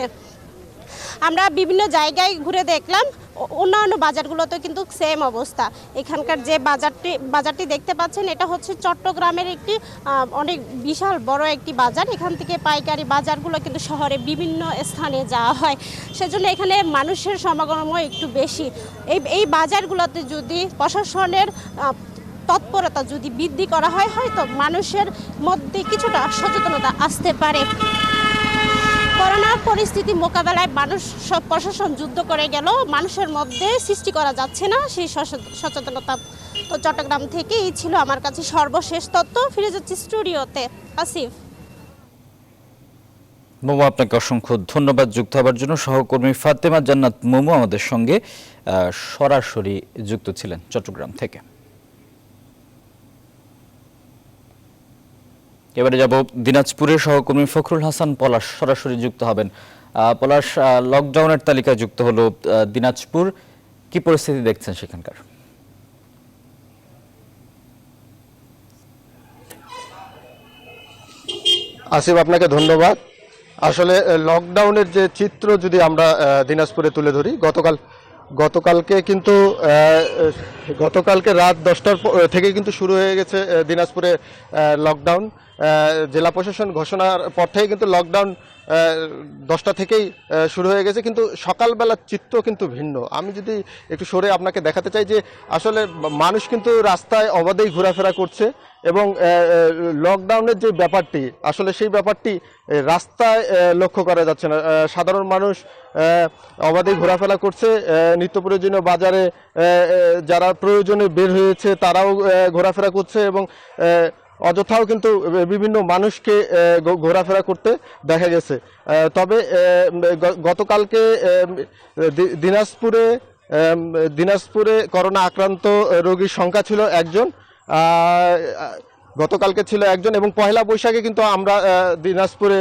আমরা বিভিন্ন জায়গায় ঘুরে দেখলাম, অন্যান্য বাজারগুলোতে কিন্তু সেম অবস্থা। এখানকার যে বাজারটি দেখতে পাচ্ছেন এটা হচ্ছে চট্টগ্রামের একটি অনেক বিশাল বড় একটি বাজার। এখান থেকে পাইকারি বাজারগুলো কিন্তু শহরে বিভিন্ন স্থানে যাওয়া হয়, সেজন্য এখানে মানুষের সমাগমও একটু বেশি। এই বাজারগুলোতে যদি প্রশাসনের তৎপরতা যদি বৃদ্ধি করা হয়, হয়তো মানুষের মধ্যে কিছুটা সচেতনতা আসতে পারে। করোনা পরিস্থিতি মোকাবেলায় প্রশাসন যুদ্ধ করে গেল, মানুষের মধ্যে সৃষ্টি করা যাচ্ছে না সেই সচেতনতা। তো চট্টগ্রাম থেকে এই ছিল আমার কাছে সর্বশেষ তথ্য। ফিরে যাচ্ছি স্টুডিওতে। আসিফ। মোমো, আপনাকে অসংখ্য ধন্যবাদ যুক্ত হবার জন্য। সহকর্মী ফাতেমা জান্নাত মোমো আমাদের সঙ্গে সরাসরি যুক্ত ছিলেন চট্টগ্রাম থেকে। এবারে যাব দিনাজপুরের সহকর্মী ফখরুল হাসান পলাশ সরাসরি যুক্ত হবেন। পলাশ, লকডাউনের তালিকায় যুক্ত হলো দিনাজপুর, কি পরিস্থিতি দেখছেন সেখানকার? আসিফ, আপনাকে ধন্যবাদ। আসলে লকডাউনের যে চিত্র যদি আমরা দিনাজপুরে তুলে ধরি, গতকালকে রাত 10টার থেকে কিন্তু শুরু হয়ে গেছে দিনাজপুরে লকডাউন। জেলা প্রশাসন ঘোষণার পর থেকে কিন্তু লকডাউন 10টা থেকেই শুরু হয়ে গেছে, কিন্তু সকালবেলার চিত্র কিন্তু ভিন্ন। আমি যদি একটু সরে আপনাকে দেখাতে চাই যে আসলে মানুষ কিন্তু রাস্তায় অবাধেই ঘোরাফেরা করছে এবং লকডাউনের যে ব্যাপারটি, আসলে সেই ব্যাপারটি রাস্তায় লক্ষ্য করা যাচ্ছে না। সাধারণ মানুষ অবাধেই ঘোরাফেরা করছে, নিত্য প্রয়োজনীয় বাজারে যারা প্রয়োজনে বের হয়েছে তারাও ঘোরাফেরা করছে এবং অযথাও কিন্তু বিভিন্ন মানুষকে ঘোরাফেরা করতে দেখা গেছে। তবে গতকালকে দিনাজপুরে করোনা আক্রান্ত রোগীর সংখ্যা ছিল 1 জন। গতকালকে ছিল 1 জন এবং পয়লা বৈশাখে কিন্তু আমরা দিনাজপুরে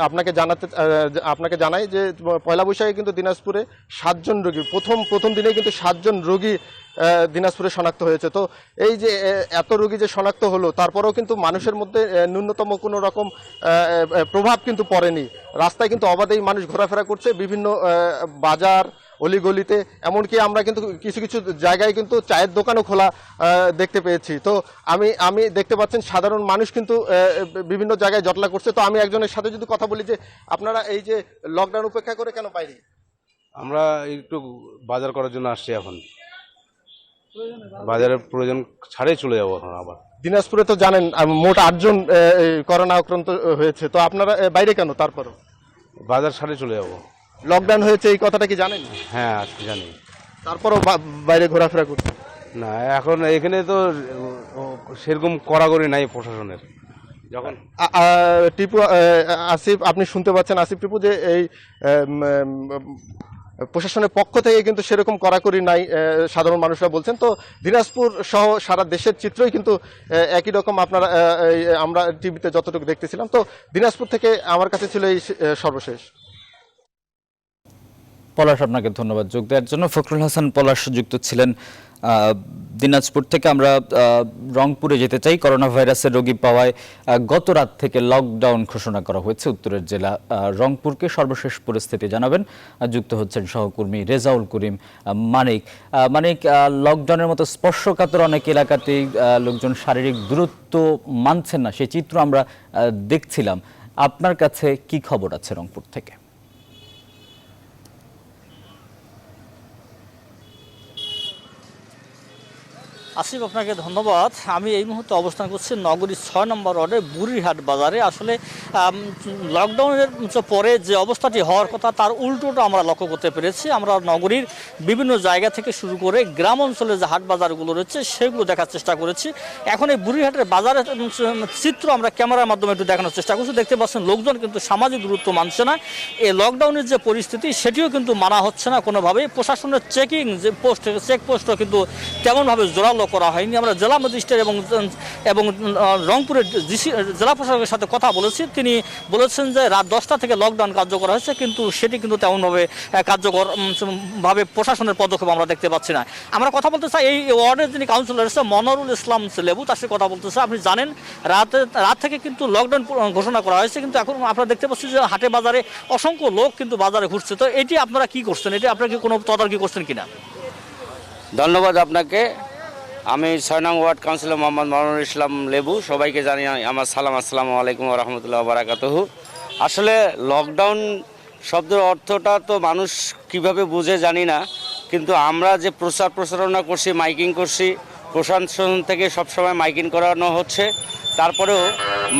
আপনাকে জানাই যে পয়লা বৈশাখে কিন্তু দিনাজপুরে 7 জন রোগী প্রথম দিনে কিন্তু 7 জন রোগী দিনাজপুরে শনাক্ত হয়েছে। তো এই যে এত রোগী যে শনাক্ত হলো, তারপরেও কিন্তু মানুষের মধ্যে ন্যূনতম কোনো রকম প্রভাব কিন্তু পড়েনি। রাস্তায় কিন্তু অবাধেই মানুষ ঘোরাফেরা করছে, বিভিন্ন বাজার অলিগলিতে, এমনকি আমরা কিন্তু কিছু জায়গায় কিন্তু চায়ের দোকানও খোলা দেখতে পেয়েছি। তো আমি দেখতে পাচ্ছেন সাধারণ মানুষ কিন্তু বিভিন্ন জায়গায় জটলা করছে। তো আমি একজনের সাথে যদি কথা বলি যে আপনারা এই যে লকডাউন উপেক্ষা করে কেন বাইরে? আমরা একটু বাজার করার জন্য আসছি, এখন বাজারের প্রয়োজন ছাড়াই চলে যাবো এখন আবার। দিনাজপুরে তো জানেন মোট 8 জন করোনা আক্রান্ত হয়েছে, তো আপনারা বাইরে কেন? তারপরও বাজার ছাড়ে চলে যাবো। লকডাউন হয়েছে এই কথাটা কি জানেন? হ্যাঁ জানি, তারপরও বাইরে ঘোরাফেরা করছে না। এখন এখানে তো সেরকম কড়াকড়ি নাই প্রশাসনের। যখন টিপু আসিফ, আপনি শুনতে পাচ্ছেন আসিফ টিপু যে এই প্রশাসনের পক্ষ থেকে কিন্তু সেরকম কড়াকড়ি নাই, সাধারণ মানুষরা বলছেন। তো দিনাজপুর সহ সারা দেশের চিত্রই কিন্তু একই রকম। আপনারা আমরা টিভিতে যতটুকু দেখতেছিলাম। তো দিনাজপুর থেকে আমার কাছে ছিল এই সর্বশেষ। পলাশ, আপনাকে ধন্যবাদ যোগ দেওয়ার জন্য। ফখরুল হাসান পলাশ যুক্ত ছিলেন দিনাজপুর থেকে। আমরা রংপুরে যেতে চাই। করোনা ভাইরাসের রোগী পাওয়ায় গত রাত থেকে লকডাউন ঘোষণা করা হয়েছে উত্তরের জেলা রংপুরকে। সর্বশেষ পরিস্থিতি জানাবেন, যুক্ত হচ্ছেন সহকর্মী রেজাউল করিম মানিক। মানিক, লকডাউনের মতো স্পর্শকাতর অনেক এলাকাতেই লোকজন শারীরিক দূরত্ব মানছেন না, সেই চিত্র আমরা দেখছিলাম। আপনার কাছে কি খবর আছে রংপুর থেকে? আসিফ, আপনাকে ধন্যবাদ। আমি এই মুহূর্তে অবস্থান করছি নগরীর 6 নম্বর ওয়ার্ডে বুড়িরহাট বাজারে। আসলে লকডাউনের পরে যে অবস্থাটি হওয়ার কথা তার উল্টোটা আমরা লক্ষ্য করতে পেরেছি। আমরা নগরীর বিভিন্ন জায়গা থেকে শুরু করে গ্রাম অঞ্চলে যে হাট বাজারগুলো রয়েছে সেগুলো দেখার চেষ্টা করেছি। এখন এই বুড়িরহাটের বাজারের চিত্র আমরা ক্যামেরার মাধ্যমে একটু দেখানোর চেষ্টা করছি। দেখতে পাচ্ছেন লোকজন কিন্তু সামাজিক দূরত্ব মানছে না। এই লকডাউনের যে পরিস্থিতি সেটিও কিন্তু মানা হচ্ছে না কোনোভাবেই। প্রশাসনের চেকিং যে চেকপোস্টও কিন্তু তেমনভাবে জোরালো করা হয়নি। আমরা জেলা ম্যাজিস্ট্রেট এবং রংপুরের জেলা প্রশাসকের সাথে কথা বলেছি। তিনি বলেছেন যে রাত 10টা থেকে লকডাউন কার্যকর হয়েছে, কিন্তু সেটি কিন্তু তেমনভাবে কার্যকর ভাবে প্রশাসনের পদক্ষেপ আমরা দেখতে পাচ্ছি না। আমরা কথা বলতে চাই এই ওয়ার্ডের যিনি কাউন্সিলর রয়েছে মনোরুল ইসলাম লেবু, তার সাথে কথা বলতে চাই। আপনি জানেন রাত থেকে কিন্তু লকডাউন ঘোষণা করা হয়েছে, কিন্তু এখন আপনারা দেখতে পাচ্ছেন যে হাটে বাজারে অসংখ্য লোক কিন্তু বাজারে ঘুরছে। তো এটি আপনারা কি করছেন? এটি আপনারা কি কোনো তদারকি করছেন কিনা? ধন্যবাদ আপনাকে। আমি 6 নং ওয়ার্ড কাউন্সিলর মোহাম্মদ মনোরুল ইসলাম লেবু। সবাইকে জানি আমার সালাম, আসসালামু আলাইকুম ওয়া রাহমাতুল্লাহি ওয়া বারাকাতুহু। আসলে লকডাউন শব্দের অর্থটা তো মানুষ কিভাবে বুঝে জানি না, কিন্তু আমরা যে প্রচারণা করছি, মাইকিং করছি, প্রশাসন থেকে সবসময় মাইকিং করানো হচ্ছে, তারপরেও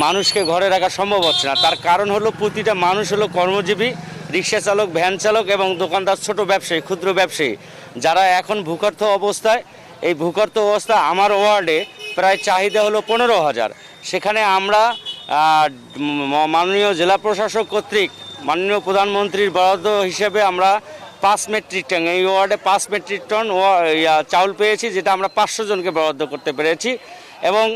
মানুষকে ঘরে রাখা সম্ভব হচ্ছে না। তার কারণ হলো প্রতিটা মানুষ হলো কর্মজীবী, রিক্সা চালক, ভ্যান চালক এবং দোকানদার, ছোট ব্যবসায়ী, ক্ষুদ্র ব্যবসায়ী, যারা এখন ভূগর্ভ অবস্থায়। এই ভূগর্ভ অবস্থা আমার ওয়ার্ডে প্রায় চাহিদা হলো 15,000। সেখানে আমরা মাননীয় জেলা প্রশাসক কর্তৃক মাননীয় প্রধানমন্ত্রীর বরাদ্দ হিসেবে আমরা 5 মেট্রিক টন, এই ওয়ার্ডে 5 মেট্রিক টন চাউল পেয়েছি, যেটা আমরা 500 জনকে বরাদ্দ করতে পেরেছি। এবং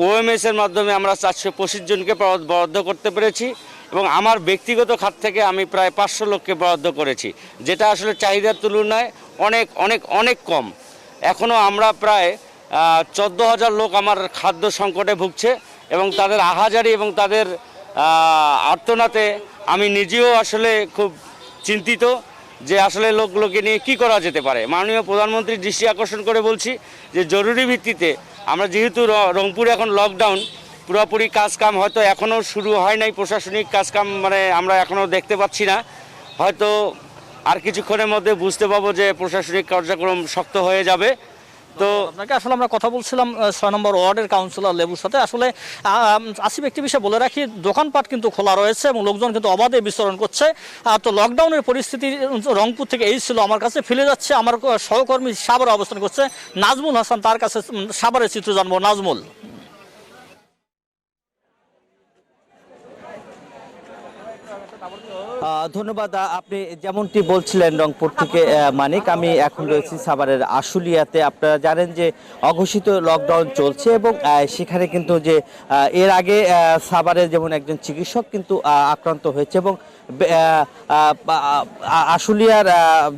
ওএমএস এর মাধ্যমে আমরা 425 জনকে বরাদ্দ করতে পেরেছি। এবং আমার ব্যক্তিগত খাত থেকে আমি প্রায় 500 লোককে বরাদ্দ করেছি, যেটা আসলে চাহিদার তুলনায় অনেক অনেক অনেক কম। এখনও আমরা প্রায় 14,000 লোক আমার খাদ্য সংকটে ভুগছে এবং তাদের আহাজারি এবং তাদের আর্তনাতে আমি নিজেও আসলে খুব চিন্তিত যে আসলে লোকগুলোকে নিয়ে কি করা যেতে পারে। মাননীয় প্রধানমন্ত্রীর দৃষ্টি আকর্ষণ করে বলছি যে জরুরি ভিত্তিতে আমরা, যেহেতু রংপুরে এখন লকডাউন, পুরোপুরি কাজকাম হয়তো এখনও শুরু হয় নাই, প্রশাসনিক কাজকাম মানে আমরা এখনও দেখতে পাচ্ছি না। হয়তো আর কিছুক্ষণের মধ্যে বুঝতে পারবো যে প্রশাসনিক কার্যক্রম শক্ত হয়ে যাবে। তো আপনাকে আসলে আমরা কথা বলছিলাম 6 নম্বর ওয়ার্ডের কাউন্সিলর লেবুর সাথে। আসলে আসিফ, একটি বিষয় বলে রাখি, দোকানপাট কিন্তু খোলা রয়েছে এবং লোকজন কিন্তু অবাধে বিচরণ করছে। তো লকডাউনের পরিস্থিতি রংপুর থেকে এই ছিল। আমার কাছে ফিরে যাচ্ছে আমার সহকর্মী সাভারে অবস্থান করছে নাজমুল হাসান, তার কাছে সাভারের চিত্র জানবো। নাজমুল। ধন্যবাদ। আপনি যেমনটি বলছিলেন রংপুর থেকে মানিক, আমি এখন রয়েছি সাভারের আশুলিয়াতে। আপনারা জানেন যে অঘোষিত লকডাউন চলছে এবং সেখানে কিন্তু যে এর আগে সাভারে যেমন একজন চিকিৎসক কিন্তু আক্রান্ত হয়েছে এবং আশুলিয়ার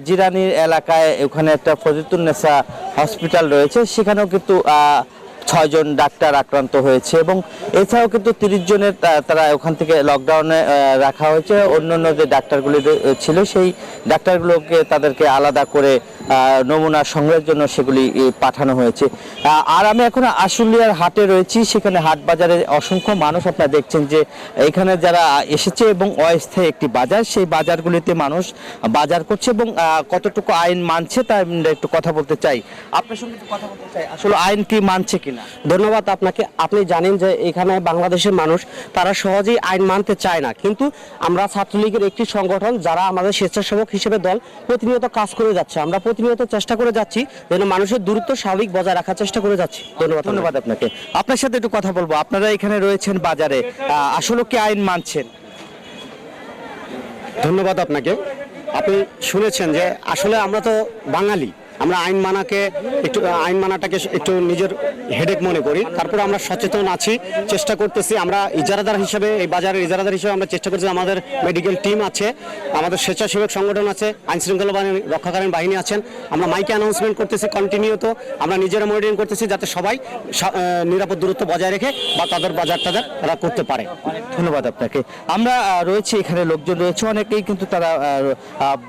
জিরানির এলাকায় ওখানে একটা ফজিলতুন্নেসা হসপিটাল রয়েছে, সেখানেও কিন্তু 6 জন ডাক্তার আক্রান্ত হয়েছে এবং এছাড়াও কিন্তু 30 জনের তারা ওখান থেকে লকডাউনে রাখা হয়েছে। অন্যান্য যে ডাক্তারগুলি ছিল সেই ডাক্তারগুলোকে তাদেরকে আলাদা করে নমুনা সংগ্রহের জন্য সেগুলি পাঠানো হয়েছে। আর আমি এখন আশুলিয়ার হাটে রয়েছি, সেখানে হাট বাজারে অসংখ্য মানুষ আপনারা দেখছেন যে এখানে যারা এসেছে এবং অস্থায়ী একটি বাজার, সেই বাজারগুলিতে মানুষ বাজার করছে এবং কতটুকু আইন মানছে তা একটু কথা বলতে চাই। আপনার সঙ্গে কথা বলতে চাই, আসলে আইন কি মানছে কিনা? ধন্যবাদ আপনাকে। আপনি জানেন যে এখানে বাংলাদেশের মানুষ তারা সহজেই আইন মানতে চায় না, কিন্তু আমরা ছাত্রলীগের একটি সংগঠন যারা আমাদের স্বেচ্ছাসেবক হিসেবে দল প্রতিনিয়ত কাজ করে যাচ্ছে। আমরা প্রতিনিয়ত চেষ্টা করে যাচ্ছি যেন মানুষের দূরত্ব স্বাভাবিক বজায় রাখার চেষ্টা করে যাচ্ছি। ধন্যবাদ। ধন্যবাদ আপনাকে। আপনার সাথে একটু কথা বলবো। আপনারা এখানে রয়েছেন বাজারে, আসলে কি আইন মানছেন? ধন্যবাদ আপনাকে। আপনি শুনেছেন যে আসলে আমরা তো বাঙালি, আমরা আইন মানাটাকে একটু নিজের হেডেক মনে করি। তারপরে আমরা সচেতন আছি, চেষ্টা করতেছি। আমরা ইজারাদার হিসেবে, এই বাজারের ইজারাদার হিসেবে আমরা চেষ্টা করছি। আমাদের মেডিকেল টিম আছে, আমাদের স্বেচ্ছাসেবক সংগঠন আছে, আইন শৃঙ্খলা রক্ষাকারী বাহিনী আছেন। আমরা মাইকে অ্যানাউন্সমেন্ট করতেছি কন্টিনিউত, আমরা নিজেরা মনিটরিং করতেছি যাতে সবাই নিরাপদ দূরত্ব বজায় রেখে বা তাদের বাজারটা তারা করতে পারে। ধন্যবাদ আপনাকে। আমরা রয়েছে এখানে, লোকজন রয়েছে, অনেকেই কিন্তু তারা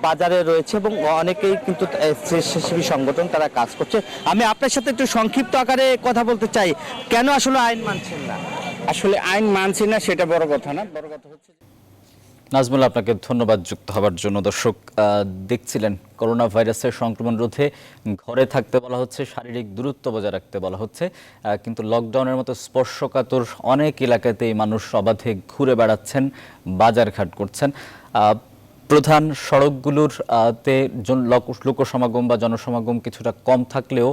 বাজারে রয়েছে এবং অনেকেই কিন্তু স্বেচ্ছাসেবী সংগঠন তারা কাজ করছে। আমি আপনার সাথে একটু সংক্ষিপ্ত আকারে কথা বলতে চাই, কেন আসলে আইন মানছেন না? আসলে আইন মানছি না সেটা বড় কথা না, বড় কথা হচ্ছে নাজমুল, আপনাকে ধন্যবাদ যুক্ত হবার জন্য। দর্শক দেখছিলেন করোনা ভাইরাসের সংক্রমণ রোধে ঘরে থাকতে বলা হচ্ছে, শারীরিক দূরত্ব বজায় রাখতে বলা হচ্ছে, কিন্তু লকডাউনের মতো স্পর্শকাতর অনেক এলাকাতেই মানুষ অবাধে ঘুরে বেড়াচ্ছেন, বাজারঘাট করছেন। প্রধান সড়কগুলোর তে লোকসমাগম বা জনসমাগম কিছুটা কম থাকলেও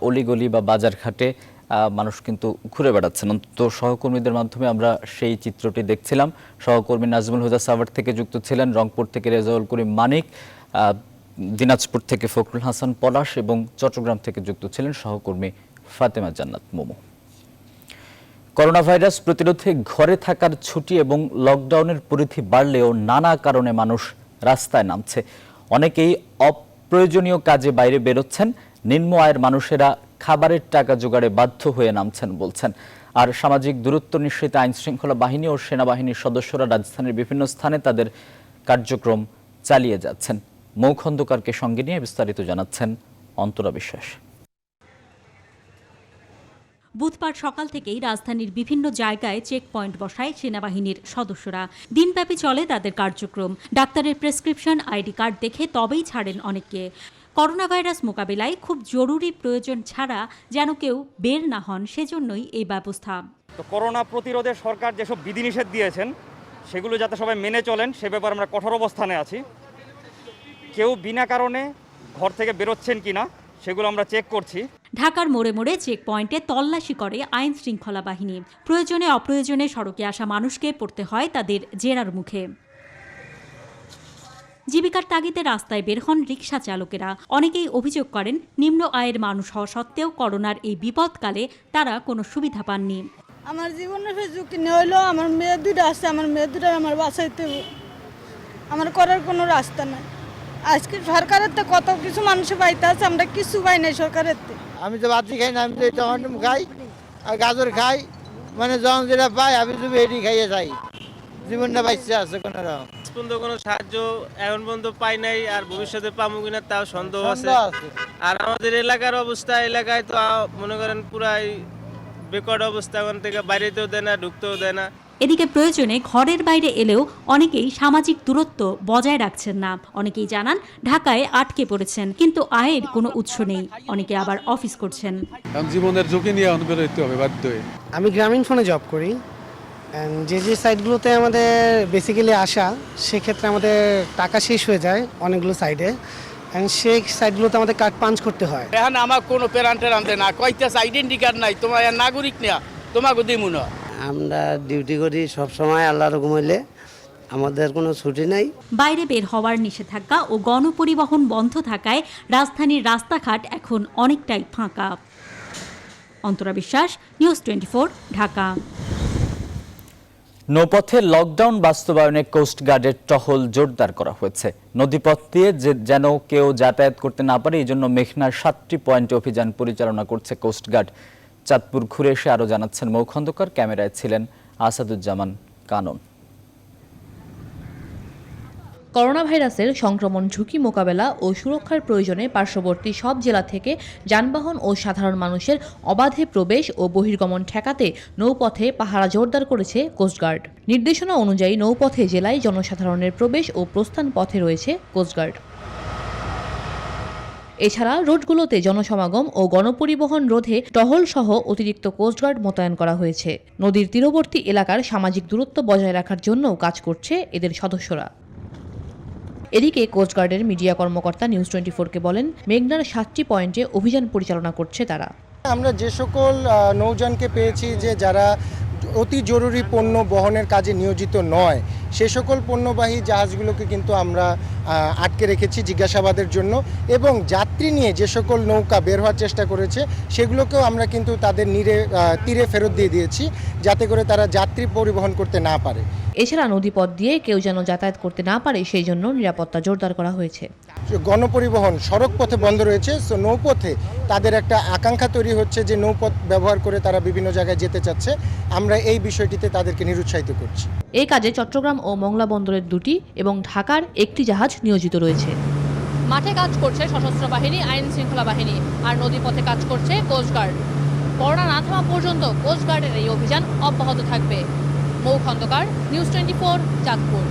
অলিগলি বা বাজারঘাটে মানুষ কিন্তু ঘুরে বেড়াচ্ছেন। তো সহকর্মীদের মাধ্যমে আমরা সেই চিত্রটি দেখছিলাম। সহকর্মী নাজমুল হুদা সাভার থেকে যুক্ত ছিলেন, রংপুর থেকে রেজাউল করিম মানিক, দিনাজপুর থেকে ফখরুল হাসান পলাশ এবং চট্টগ্রাম থেকে যুক্ত ছিলেন সহকর্মী ফাতেমা জান্নাত মোমো। করোনা ভাইরাস প্রতিরোধে ঘরে থাকার ছুটি এবং লকডাউনের পরিধি বাড়লেও নানা কারণে মানুষ রাস্তায় নামছে। অনেকেই অপ্রয়োজনীয় কাজে বাইরে বেরোচ্ছেন, নিম্ন আয়ের মানুষেরা খাবারের টাকা জোগাড়ে বাধ্য হয়ে নামছেন বলছেন। আর সামাজিক দূরত্ব নিশ্চিত আইন শৃঙ্খলা বাহিনী ও সেনাবাহিনীর সদস্যরা রাজধানীর বিভিন্ন স্থানে তাদের কার্যক্রম চালিয়ে যাচ্ছেন। মৌ খন্দকারকে সঙ্গে নিয়ে বিস্তারিত জানাচ্ছেন অন্তরা বিশ্বাস। বুধবার সকাল থেকেই রাজধানীর বিভিন্ন জায়গায় চেক পয়েন্ট বসায় সেনাবাহিনীর সদস্যরা। দিনব্যাপী চলে তাদের কার্যক্রম। ডাক্তারের প্রেসক্রিপশন, আইডি কার্ড দেখে তবেই ছাড়েন অনেককে। করোনা ভাইরাস মোকাবিলায় খুব জরুরি প্রয়োজন ছাড়া যেন কেউ বের না হন, সেজন্যই এই ব্যবস্থা। তো করোনা প্রতিরোধে সরকার যেসব বিধিনিষেধ দিয়েছেন সেগুলো যাতে সবাই মেনে চলেন সে ব্যাপারে আমরা কঠোর অবস্থানে আছি। কেউ বিনা কারণে ঘর থেকে বেরোচ্ছেন কিনা সেগুলো আমরা চেক করছি। ঢাকার মোড়ে মোড়ে চেক পয়েন্টে তল্লাশি করে আইন শৃঙ্খলা বাহিনী। প্রয়োজনে অপ্রয়োজনে সড়কে আসা মানুষকে পড়তে হয় তাদের জেরার মুখে। জীবিকার তাগিদে রাস্তায় বের হন রিকশা চালকেরা। অনেকেই অভিযোগ করেন, নিম্ন আয়ের মানুষ হওয়া সত্ত্বেও করোনার এই বিপদকালে তারা কোনো সুবিধা পাননি। আমার জীবনের ঝুঁকি নিয়ে হইলো, আমার মেয়ে দুটো আছে, আমার মেয়ে দুটো আমার বাঁচাইতে, আমার করার কোনো রাস্তা নাই। আজকে সরকারের তো কত কিছু মানুষ পাইতে আছে, আমরা কিছু পাই নাই সরকারের। আমি তো বাতি খাই না, আমি তো টমাটো খাই আর গাজর খাই, মানে যখন যেটা পাই আমি তো এটি খাইয়ে যাই, জীবনটা বাইসে আছে। কোনো সাহায্য এখন পর্যন্ত পাই নাই, আর ভবিষ্যতে পাবো কিনা তাও সন্দেহ আছে। আর আমাদের এলাকার অবস্থা, এলাকায় তো মনে করেন পুরাই বেকার অবস্থা, ওখান থেকে বাইরেতেও দেয় না, ঢুকতেও দেয় না। এদিকে প্রয়োজনে ঘরের বাইরে এলেও অনেকেই সামাজিক দূরত্ব বজায় রাখছেন না। অনেকেই জানান ঢাকায় আটকে পড়েছেন, কিন্তু আয়ের কোনো উৎস নেই। অনেকে আবার অফিস করছেন। জীবনের ঝুঁকি নিয়ে বেরোতে হবে বাধ্য হয়ে। আমি গ্রামীণ ফোনে জব করি। যে যে সাইটগুলোতে আমাদের বেসিক্যালি আসা, সেক্ষেত্রে আমাদের টাকা শেষ হয়ে যায় অনেকগুলো সাইডে, সেই সাইটগুলোতে আমাদের কার্ড পাঞ্চ করতে হয়। এখন আমার কোনো প্যারান্টের আনতে না, কইতেছে আইডেন্টি কার্ড নাই, তোমার নাগরিক নেয়া তোমাকে দিমু না। আমরা ডিউটি করি সব সময়, আল্লাহর হুকুম হইলে আমাদের কোনো ছুটি নাই। বাইরে বের হওয়ার নিষেধাজ্ঞা ও গণপরিবহন বন্ধ থাকায় রাজধানীর রাস্তাঘাট এখন অনেকটাই ফাঁকা। অন্তরা বিশ্বাস, নিউজ 24, ঢাকা। নৌপথে লকডাউন বাস্তবায়নে কোস্টগার্ডের টহল জোরদার করা হয়েছে। নদীপথ দিয়ে যেন কেউ যাতায়াত করতে না পারে, এই জন্য মেঘনার 7টি পয়েন্টে অভিযান পরিচালনা করছে কোস্টগার্ড। চাঁদপুর ঘুরে এসে আরও জানাচ্ছেন মৌ খন্দকার, ক্যামেরায় ছিলেন আসাদুজ্জামান কানন। করোনা ভাইরাসের সংক্রমণ ঝুঁকি মোকাবেলা ও সুরক্ষার প্রয়োজনে পার্শ্ববর্তী সব জেলা থেকে যানবাহন ও সাধারণ মানুষের অবাধে প্রবেশ ও বহির্গমন ঠেকাতে নৌপথে পাহারা জোরদার করেছে কোস্টগার্ড। নির্দেশনা অনুযায়ী নৌপথে জেলায় জনসাধারণের প্রবেশ ও প্রস্থান পথে রয়েছে কোস্টগার্ড। এছাড়া রোডগুলোতে জনসমাগম ও গণপরিবহন রোধে টহল সহ অতিরিক্ত কোস্টগার্ড মোতায়েন করা হয়েছে। নদীর তীরবর্তী এলাকার সামাজিক দূরত্ব বজায় রাখার জন্যও কাজ করছে এদের সদস্যরা। এদিকে কোস্টগার্ডের মিডিয়া কর্মকর্তা নিউজ 24-কে বলেন, মেঘনার 7টি পয়েন্টে অভিযান পরিচালনা করছে তারা। আমরা যে সকল নৌযানকে পেয়েছি যে যারা অতি জরুরি পণ্য বহনের কাজে নিয়োজিত নয় সে সকল পণ্যবাহী জাহাজগুলোকে কিন্তু আমরা আটকে রেখেছি জিজ্ঞাসাবাদের জন্য, এবং যাত্রী নিয়ে যে সকল নৌকা বের হওয়ার চেষ্টা করেছে সেগুলোকেও আমরা কিন্তু তাদের তীরে ফেরত দিয়ে দিয়েছি, যাতে করে তারা যাত্রী পরিবহন করতে না পারে। এছাড়া নদীপথ দিয়ে কেউ যেন যাতায়াত করতে না পারে সেই জন্য নিরাপত্তা জোরদার করা হয়েছে। গণপরিবহন সড়ক পথে বন্ধ রয়েছে, সো নৌপথে তাদের একটা আকাঙ্ক্ষা তৈরি হচ্ছে যে নৌপথ ব্যবহার করে তারা বিভিন্ন জায়গায় যেতে চাচ্ছে। আমরা এই বিষয়টিতে তাদেরকে নিরুৎসাহিত করছি। এই কাজে চট্টগ্রাম ও মংলা বন্দরের 2টি এবং ঢাকার 1টি জাহাজ নিয়োজিত রয়েছে। মাঠে কাজ করছে সশস্ত্র বাহিনী, আইন শৃঙ্খলা বাহিনী, আর নদীপথে কাজ করছে কোস্টগার্ড। করোনা না থামা পর্যন্ত কোস্টগার্ডের এই অভিযান অব্যাহত থাকবে। মৌ খন্দকার, নিউজ 24, চাঁদপুর।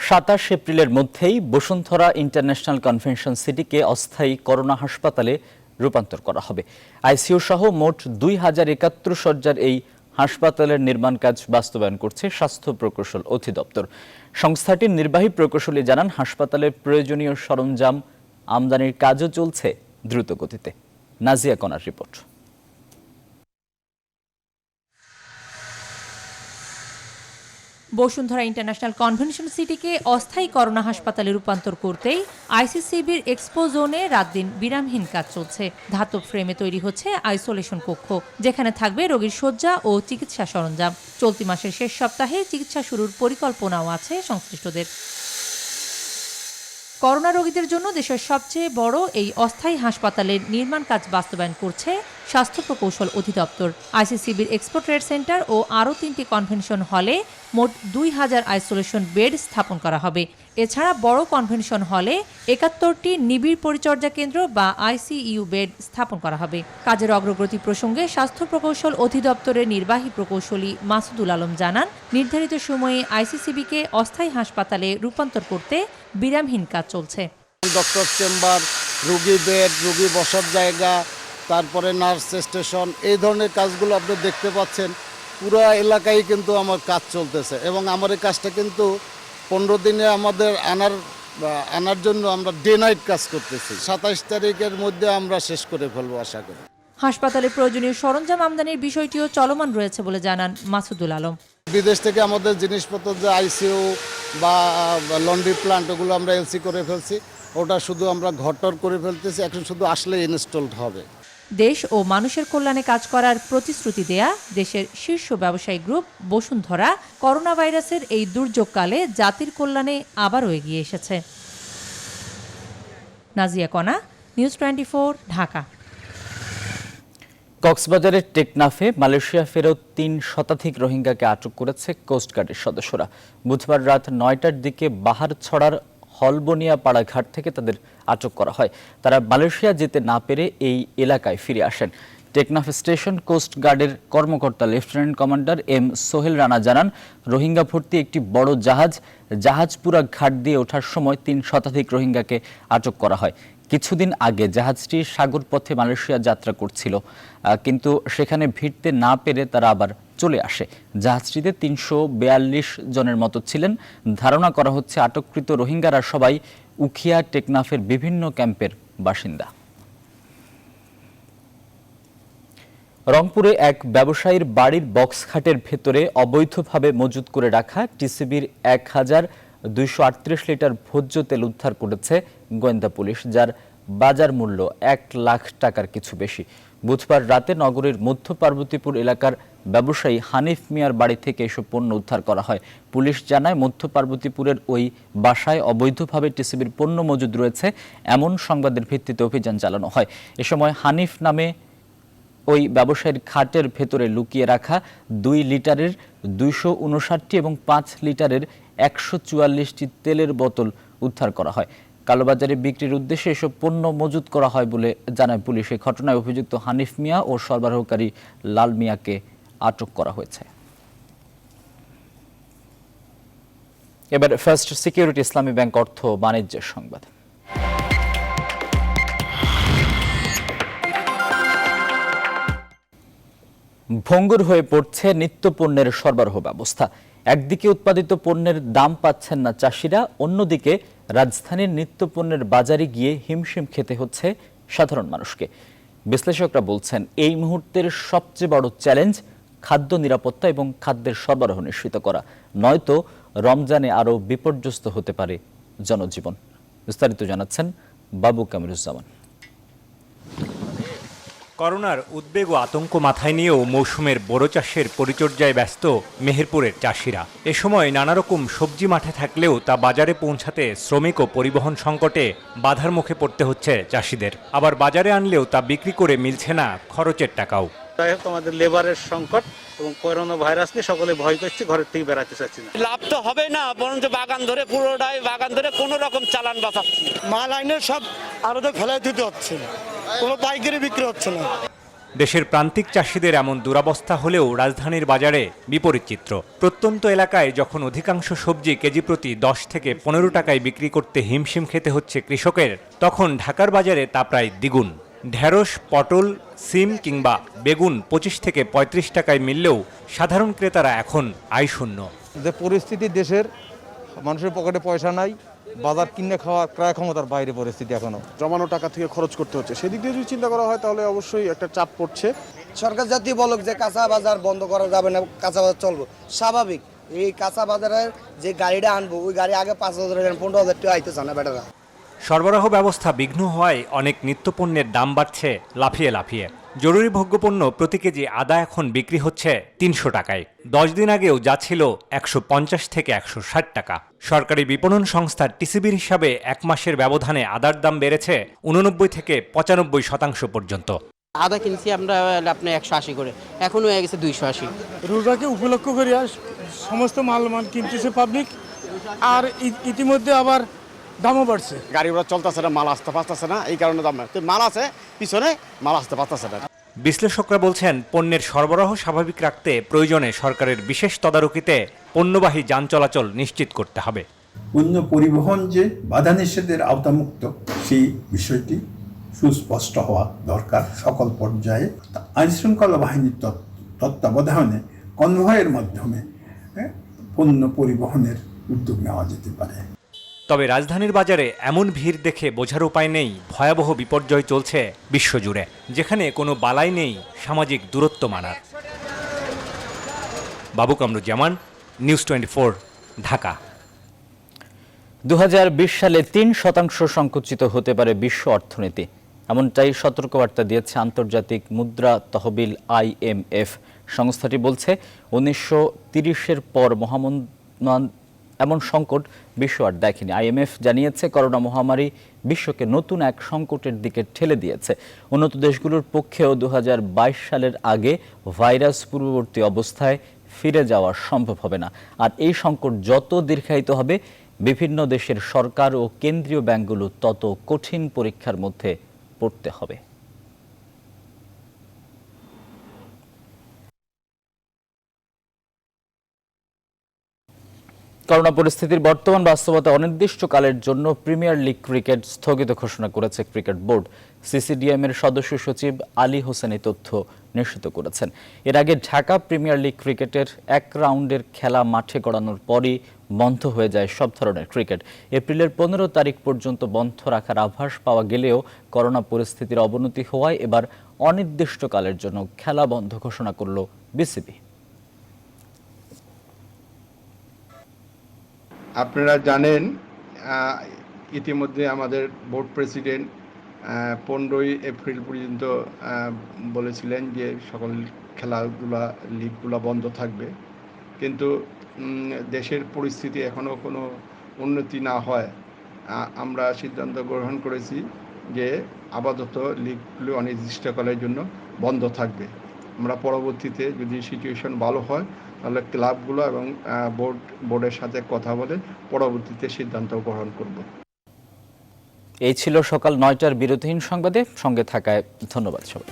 27 এপ্রিলের মধ্যেই বসুন্ধরা ইন্টারন্যাশনাল কনভেনশন সিটিকে অস্থায়ী করোনা হাসপাতালে রূপান্তর করা হবে। আইসিইউ সহ মোট 2071 শয্যার এই হাসপাতালের নির্মাণ কাজ বাস্তবায়ন করছে স্বাস্থ্য প্রকৌশল অধিদপ্তর। সংস্থাটির নির্বাহী প্রকৌশলী জানান, হাসপাতালের প্রয়োজনীয় সরঞ্জাম আমদানির কাজও চলছে দ্রুত গতিতে। নাজিয়া কনার রিপোর্ট। বসুন্ধরা ইন্টারন্যাশনাল কনভেনশন সিটিকে অস্থায়ী করোনা হাসপাতালে রূপান্তর করতেই আইসিসিবির এক্সপো জোনে রাত দিন বিরামহীন কাজ চলছে। ধাতব ফ্রেমে তৈরি হচ্ছে আইসোলেশন কক্ষ, যেখানে থাকবে রোগীর শয্যা ও চিকিৎসা সরঞ্জাম। চলতি মাসের শেষ সপ্তাহে চিকিৎসা শুরুর পরিকল্পনাও আছে সংশ্লিষ্টদের। করোনা রোগীদের জন্য দেশের সবচেয়ে বড় এই অস্থায়ী হাসপাতালের নির্মাণ কাজ বাস্তবায়ন করছে স্বাস্থ্য প্রকৌশল অধিদপ্তর। আইসিসিবির এক্সপো ট্রেড সেন্টার ও আরও 3টি কনভেনশন হলে মোট 2000 আইসোলেশন বেড স্থাপন করা হবে। এছাড়া বড় কনভেনশন হলে 71টি নিবিড় পরিচর্যা কেন্দ্র বা আইসিইউ বেড স্থাপন করা হবে। কাজের অগ্রগতি প্রসঙ্গে স্বাস্থ্য প্রকৌশল অধিদপ্তরের নির্বাহী প্রকৌশলী মাসুদুল আলম জানান, নির্ধারিত সময়ে আইসিসিবিকে অস্থায়ী হাসপাতালে রূপান্তর করতে বিরামহীন কাজ চলছে। ডক্টর চেম্বার, রোগী বেড, রোগী বসার জায়গা, তারপরে নার্স স্টেশন, এই ধরনের কাজগুলো আপনি দেখতে পাচ্ছেন। পুরো এলাকায় কিন্তু আমার কাজ চলতেছে এবং আমার এই কাজটা কিন্তু 15 দিনে আমাদের আনার জন্য আমরা ডে নাইট কাজ করতেছি। 27 তারিখের মধ্যে আমরা শেষ করে ফেলবো আশা করি। হাসপাতালে প্রয়োজনীয় সরঞ্জাম আমদানির বিষয়টিও চলমান রয়েছে বলে জানান মাসুদুল আলম। বিদেশ থেকে আমাদের জিনিসপত্র যে আইসিইউ বা লন্ড্রি প্লান্ট, ওগুলো আমরা এলসি করে ফেলছি, ওটা শুধু আমরা ঘরটর করে ফেলতেছি, এখন শুধু আসলে ইনস্টলড হবে। দেশ ও মানুষের কল্যাণে কাজ করার প্রতিশ্রুতি দেয়া দেশের শীর্ষ ব্যবসায়ী গ্রুপ বসুন্ধরা করোনা ভাইরাসের এই দুর্যোগকালে জাতির কল্যাণে আবারও এগিয়ে এসেছে। নাজিয়া কনা, নিউজ 24, ঢাকা। কক্সবাজারের টেকনাফে মালয়েশিয়া ফেরত 3 শতাধিক রোহিঙ্গাকে আটক করেছে কোস্টগার্ডের সদস্যরা। বুধবার রাত 9টার দিকে বাহারছড়ার হলবনিয়া পাড়া ঘাট থেকে তাদের আটক করা হয়। তারা মালয়েশিয়া যেতে না পেরে এই এলাকায় ফিরে আসেন। টেকনাফ স্টেশন কোস্ট গার্ডের কর্মকর্তা lieutenant commander M Sohel Rana জানান, রোহিঙ্গা ভর্তি একটি বড় জাহাজপুরা ঘাট দিয়ে ওঠার সময় 3 শতাধিক রোহিঙ্গাকে আটক করা হয়। কিছুদিন আগে জাহাজটি সাগর পথে মালয়েশিয়া যাত্রা করছিল, কিন্তু সেখানে ভিড়তে না পেরে তারা আবার চলে আসে। জাহাজটিতে 342 জনের মতো ছিলেন। ধারণা করা হচ্ছে আটককৃত রোহিঙ্গারা সবাই উখিয়া টেকনাফের বিভিন্ন ক্যাম্পের বাসিন্দা। রংপুরে এক ব্যবসায়ীর বাড়ির বক্স খাটের ভেতরে অবৈধভাবে মজুত করে রাখা টিসিবির 1238 লিটার ভোজ্য তেল উদ্ধার করেছে গোয়েন্দা পুলিশ, যার বাজার মূল্য 1 লাখ টাকার কিছু বেশি। বুধবার রাতে নগরীর মধ্য পার্বতীপুর এলাকার ব্যবসায়ী হানিফ মিয়ার বাড়ি থেকে এসব পণ্য উদ্ধার করা হয়। পুলিশ জানায়, মধ্য পার্বতীপুরের ওই বাসায় অবৈধভাবে টিসিবির পণ্য মজুদ রয়েছে এমন সংবাদের ভিত্তিতে অভিযান চালানো হয়। এ সময় হানিফ নামে ওই ব্যবসায়ীর খাটের ভেতরে লুকিয়ে রাখা 2 লিটারের 259টি এবং 5 লিটারের 144টি তেলের বোতল উদ্ধার করা হয়। কালোবাজারে বিক্রির উদ্দেশ্যে এসব পণ্য মজুত করা হয় বলে জানায় পুলিশ। এই ঘটনায় অভিযুক্ত হানিফ মিয়া ও সরবরাহকারী লাল মিয়াকে আটক করা হয়েছে। এবার ফার্স্ট সিকিউরিটি ইসলামী ব্যাংক অর্থ বাণিজ্যের সংবাদ। ভঙ্গুর হয়ে পড়ছে নিত্যপণ্যের সরবরাহ ব্যবস্থা। একদিকে উৎপাদিত পণ্যের দাম পাচ্ছেন না চাষিরা, অন্যদিকে রাজধানীর নিত্যপণ্যের বাজারে গিয়ে হিমশিম খেতে হচ্ছে সাধারণ মানুষকে। বিশ্লেষকরা বলছেন, এই মুহূর্তের সবচেয়ে বড় চ্যালেঞ্জ খাদ্য নিরাপত্তা এবং খাদ্যের সরবরাহ নিশ্চিত করা, নয়তো রমজানে আরও বিপর্যস্ত হতে পারে জনজীবন। বিস্তারিত জানাচ্ছেন বাবু কামরুজ্জামান। করোনার উদ্বেগ ও আতঙ্ক মাথায় নিয়েও মৌসুমের বোরো চাষের পরিচর্যায় ব্যস্ত মেহেরপুরের চাষিরা। এ সময় নানা রকম সবজি মাঠে থাকলেও তা বাজারে পৌঁছাতে শ্রমিক ও পরিবহন সংকটে বাধার মুখে পড়তে হচ্ছে চাষিদের। আবার বাজারে আনলেও তা বিক্রি করে মিলছে না খরচের টাকাও। আমাদের লেবারের সংকট এবং করোনা ভাইরাস নিয়ে সকলে ভয় করছে, ঘরের থেকে বেড়াতে চাচ্ছি না। লাভ তো হবে না, বরঞ্চ বাগান ধরে পুরোটাই বাগান ধরে কোনো রকম চালান বাঁচাচ্ছি। মাল আইনের সব আরো ফেলাই দিতে হচ্ছে, কোনো পাইকারি বিক্রি হচ্ছে না। দেশের প্রান্তিক চাষিদের এমন দুরবস্থা হলেও রাজধানীর বাজারে বিপরীত চিত্র। প্রত্যন্ত এলাকায় যখন অধিকাংশ সবজি কেজি প্রতি 10 থেকে 15 টাকায় বিক্রি করতে হিমশিম খেতে হচ্ছে কৃষকের, তখন ঢাকার বাজারে তা প্রায় দ্বিগুণ। ঢেঁড়স, পটল, সিম কিংবা বেগুন 25 থেকে 35 টাকায় মিললেও সাধারণ ক্রেতারা এখন আয়শূন্য। যে পরিস্থিতি দেশের, মানুষের পকেটে পয়সা নাই, বাজার কিনে খাওয়া ক্রয় ক্ষমতার বাইরে পরিস্থিতি, এখনো জমানো টাকা থেকে খরচ করতে হচ্ছে। সেদিক দিয়ে যদি চিন্তা করা হয় তাহলে অবশ্যই একটা চাপ পড়ছে। সরকার জাতি বলুক যে কাঁচা বাজার বন্ধ করা যাবে না, কাঁচা বাজার চলবো, স্বাভাবিক। এই কাঁচা বাজারের যে গাড়িটা আনবো, ওই গাড়ি আগে 5,000 15,000 টাকা আইতেছে না বেটারা। সরবরাহ ব্যবস্থা বিঘ্ন হওয়ায় অনেক নিত্যপণ্যের দাম বাড়ছে লাফিয়ে লাফিয়ে। জরুরি ভোগ্যপণ্য প্রতি কেজি আদা এখন বিক্রি হচ্ছে 300 টাকায়। 10 দিন আগেও যা ছিল 150 থেকে 160 টাকা। সরকারি বিপণন সংস্থা টিসিবির হিসাবে 1 মাসের ব্যবধানে আদার দাম বেড়েছে 89 থেকে 95% পর্যন্ত। আদা কিনছি আমরা আপনার 180 করে, এখন হয়ে গেছে 280। রোজাকে উপলক্ষ করে সমস্ত মাল কিনতেছে পাবলিক, আর ইতিমধ্যে আবার দামও বাড়ছে। গাড়ি ঘোড়া চলতেছে না, মাল আসতে পারতেছে না, এই কারণে দাম। মাল আছে পিছনে, মাল আসতে পারতেছে না। বিশ্লেষকরা বলছেন, পণ্যের সরবরাহ স্বাভাবিক রাখতে প্রয়োজনে সরকারের বিশেষ তদারকিতে পণ্যবাহী যান চলাচল নিশ্চিত করতে হবে। পণ্য পরিবহন যে বাধা নিষেধের আওতামুক্ত, সেই বিষয়টি সুস্পষ্ট হওয়া দরকার। সকল পর্যায়ে আইনশৃঙ্খলা বাহিনীর তত্ত্বাবধানে কনভয়ের মাধ্যমে পণ্য পরিবহনের উদ্যোগ নেওয়া যেতে পারে। তবে রাজধানীর বাজারে এমন ভিড় দেখে বোঝার উপায় নেই ভয়াবহ বিপর্যয় চলছে বিশ্বজুড়ে, যেখানে কোনো বালাই নেই সামাজিক দূরত্ব মানার। বাবু কামরুজ্জামান, নিউজ 24, ঢাকা। 2020 সালে 3% সংকুচিত হতে পারে বিশ্ব অর্থনীতি, এমনটাই সতর্কবার্তা দিয়েছে আন্তর্জাতিক মুদ্রা তহবিল IMF। সংস্থাটি বলছে 1930-এর পর মহামন্দান এমন সংকট বিশ্ব আর দেখেনি। IMF জানিয়েছে, করোনা মহামারী বিশ্বকে নতুন এক সংকটের দিকে ঠেলে দিয়েছে। উন্নত দেশগুলোর পক্ষেও 2022 সালের আগে ভাইরাস পূর্ববর্তী অবস্থায় ফিরে যাওয়া সম্ভব হবে না। আর এই সংকট যত দীর্ঘায়িত হবে, বিভিন্ন দেশের সরকার ও কেন্দ্রীয় ব্যাংকগুলো তত কঠিন পরীক্ষার মধ্যে পড়তে হবে। করোনা পরিস্থিতির বর্তমান বাস্তবতা অনির্দিষ্টকালের জন্য প্রিমিয়ার লিগ ক্রিকেট স্থগিত ঘোষণা করেছে ক্রিকেট বোর্ড। CCDM এর সদস্য সচিব আলী হোসেন এই তথ্য নিশ্চিত করেছেন। এর আগে ঢাকা প্রিমিয়ার লিগ ক্রিকেটের 1 রাউন্ডের খেলা মাঠে গড়ানোর পরই বন্ধ হয়ে যায় সব ধরনের ক্রিকেট। এপ্রিলের 15 তারিখ পর্যন্ত বন্ধ রাখার আভাস পাওয়া গেলেও করোনা পরিস্থিতির অবনতি হওয়ায় এবার অনির্দিষ্টকালের জন্য খেলা বন্ধ ঘোষণা করল বিসিবি। আপনারা জানেন, ইতিমধ্যে আমাদের বোর্ড প্রেসিডেন্ট 15 এপ্রিল পর্যন্ত বলেছিলেন যে সকল খেলাধুলা লিগগুলো বন্ধ থাকবে, কিন্তু দেশের পরিস্থিতি এখনও কোনো উন্নতি না হয় আমরা সিদ্ধান্ত গ্রহণ করেছি যে আপাতত লিগগুলো অনির্দিষ্টকালের জন্য বন্ধ থাকবে। আমরা পরবর্তীতে যদি সিচুয়েশন ভালো হয় তাহলে ক্লাবগুলো এবং বোর্ডের সাথে কথা বলে পরবর্তীতে সিদ্ধান্ত গ্রহণ করব। এই ছিল সকাল 9টার বিরতিহীন সংবাদে সঙ্গে থাকায় ধন্যবাদ সবাই।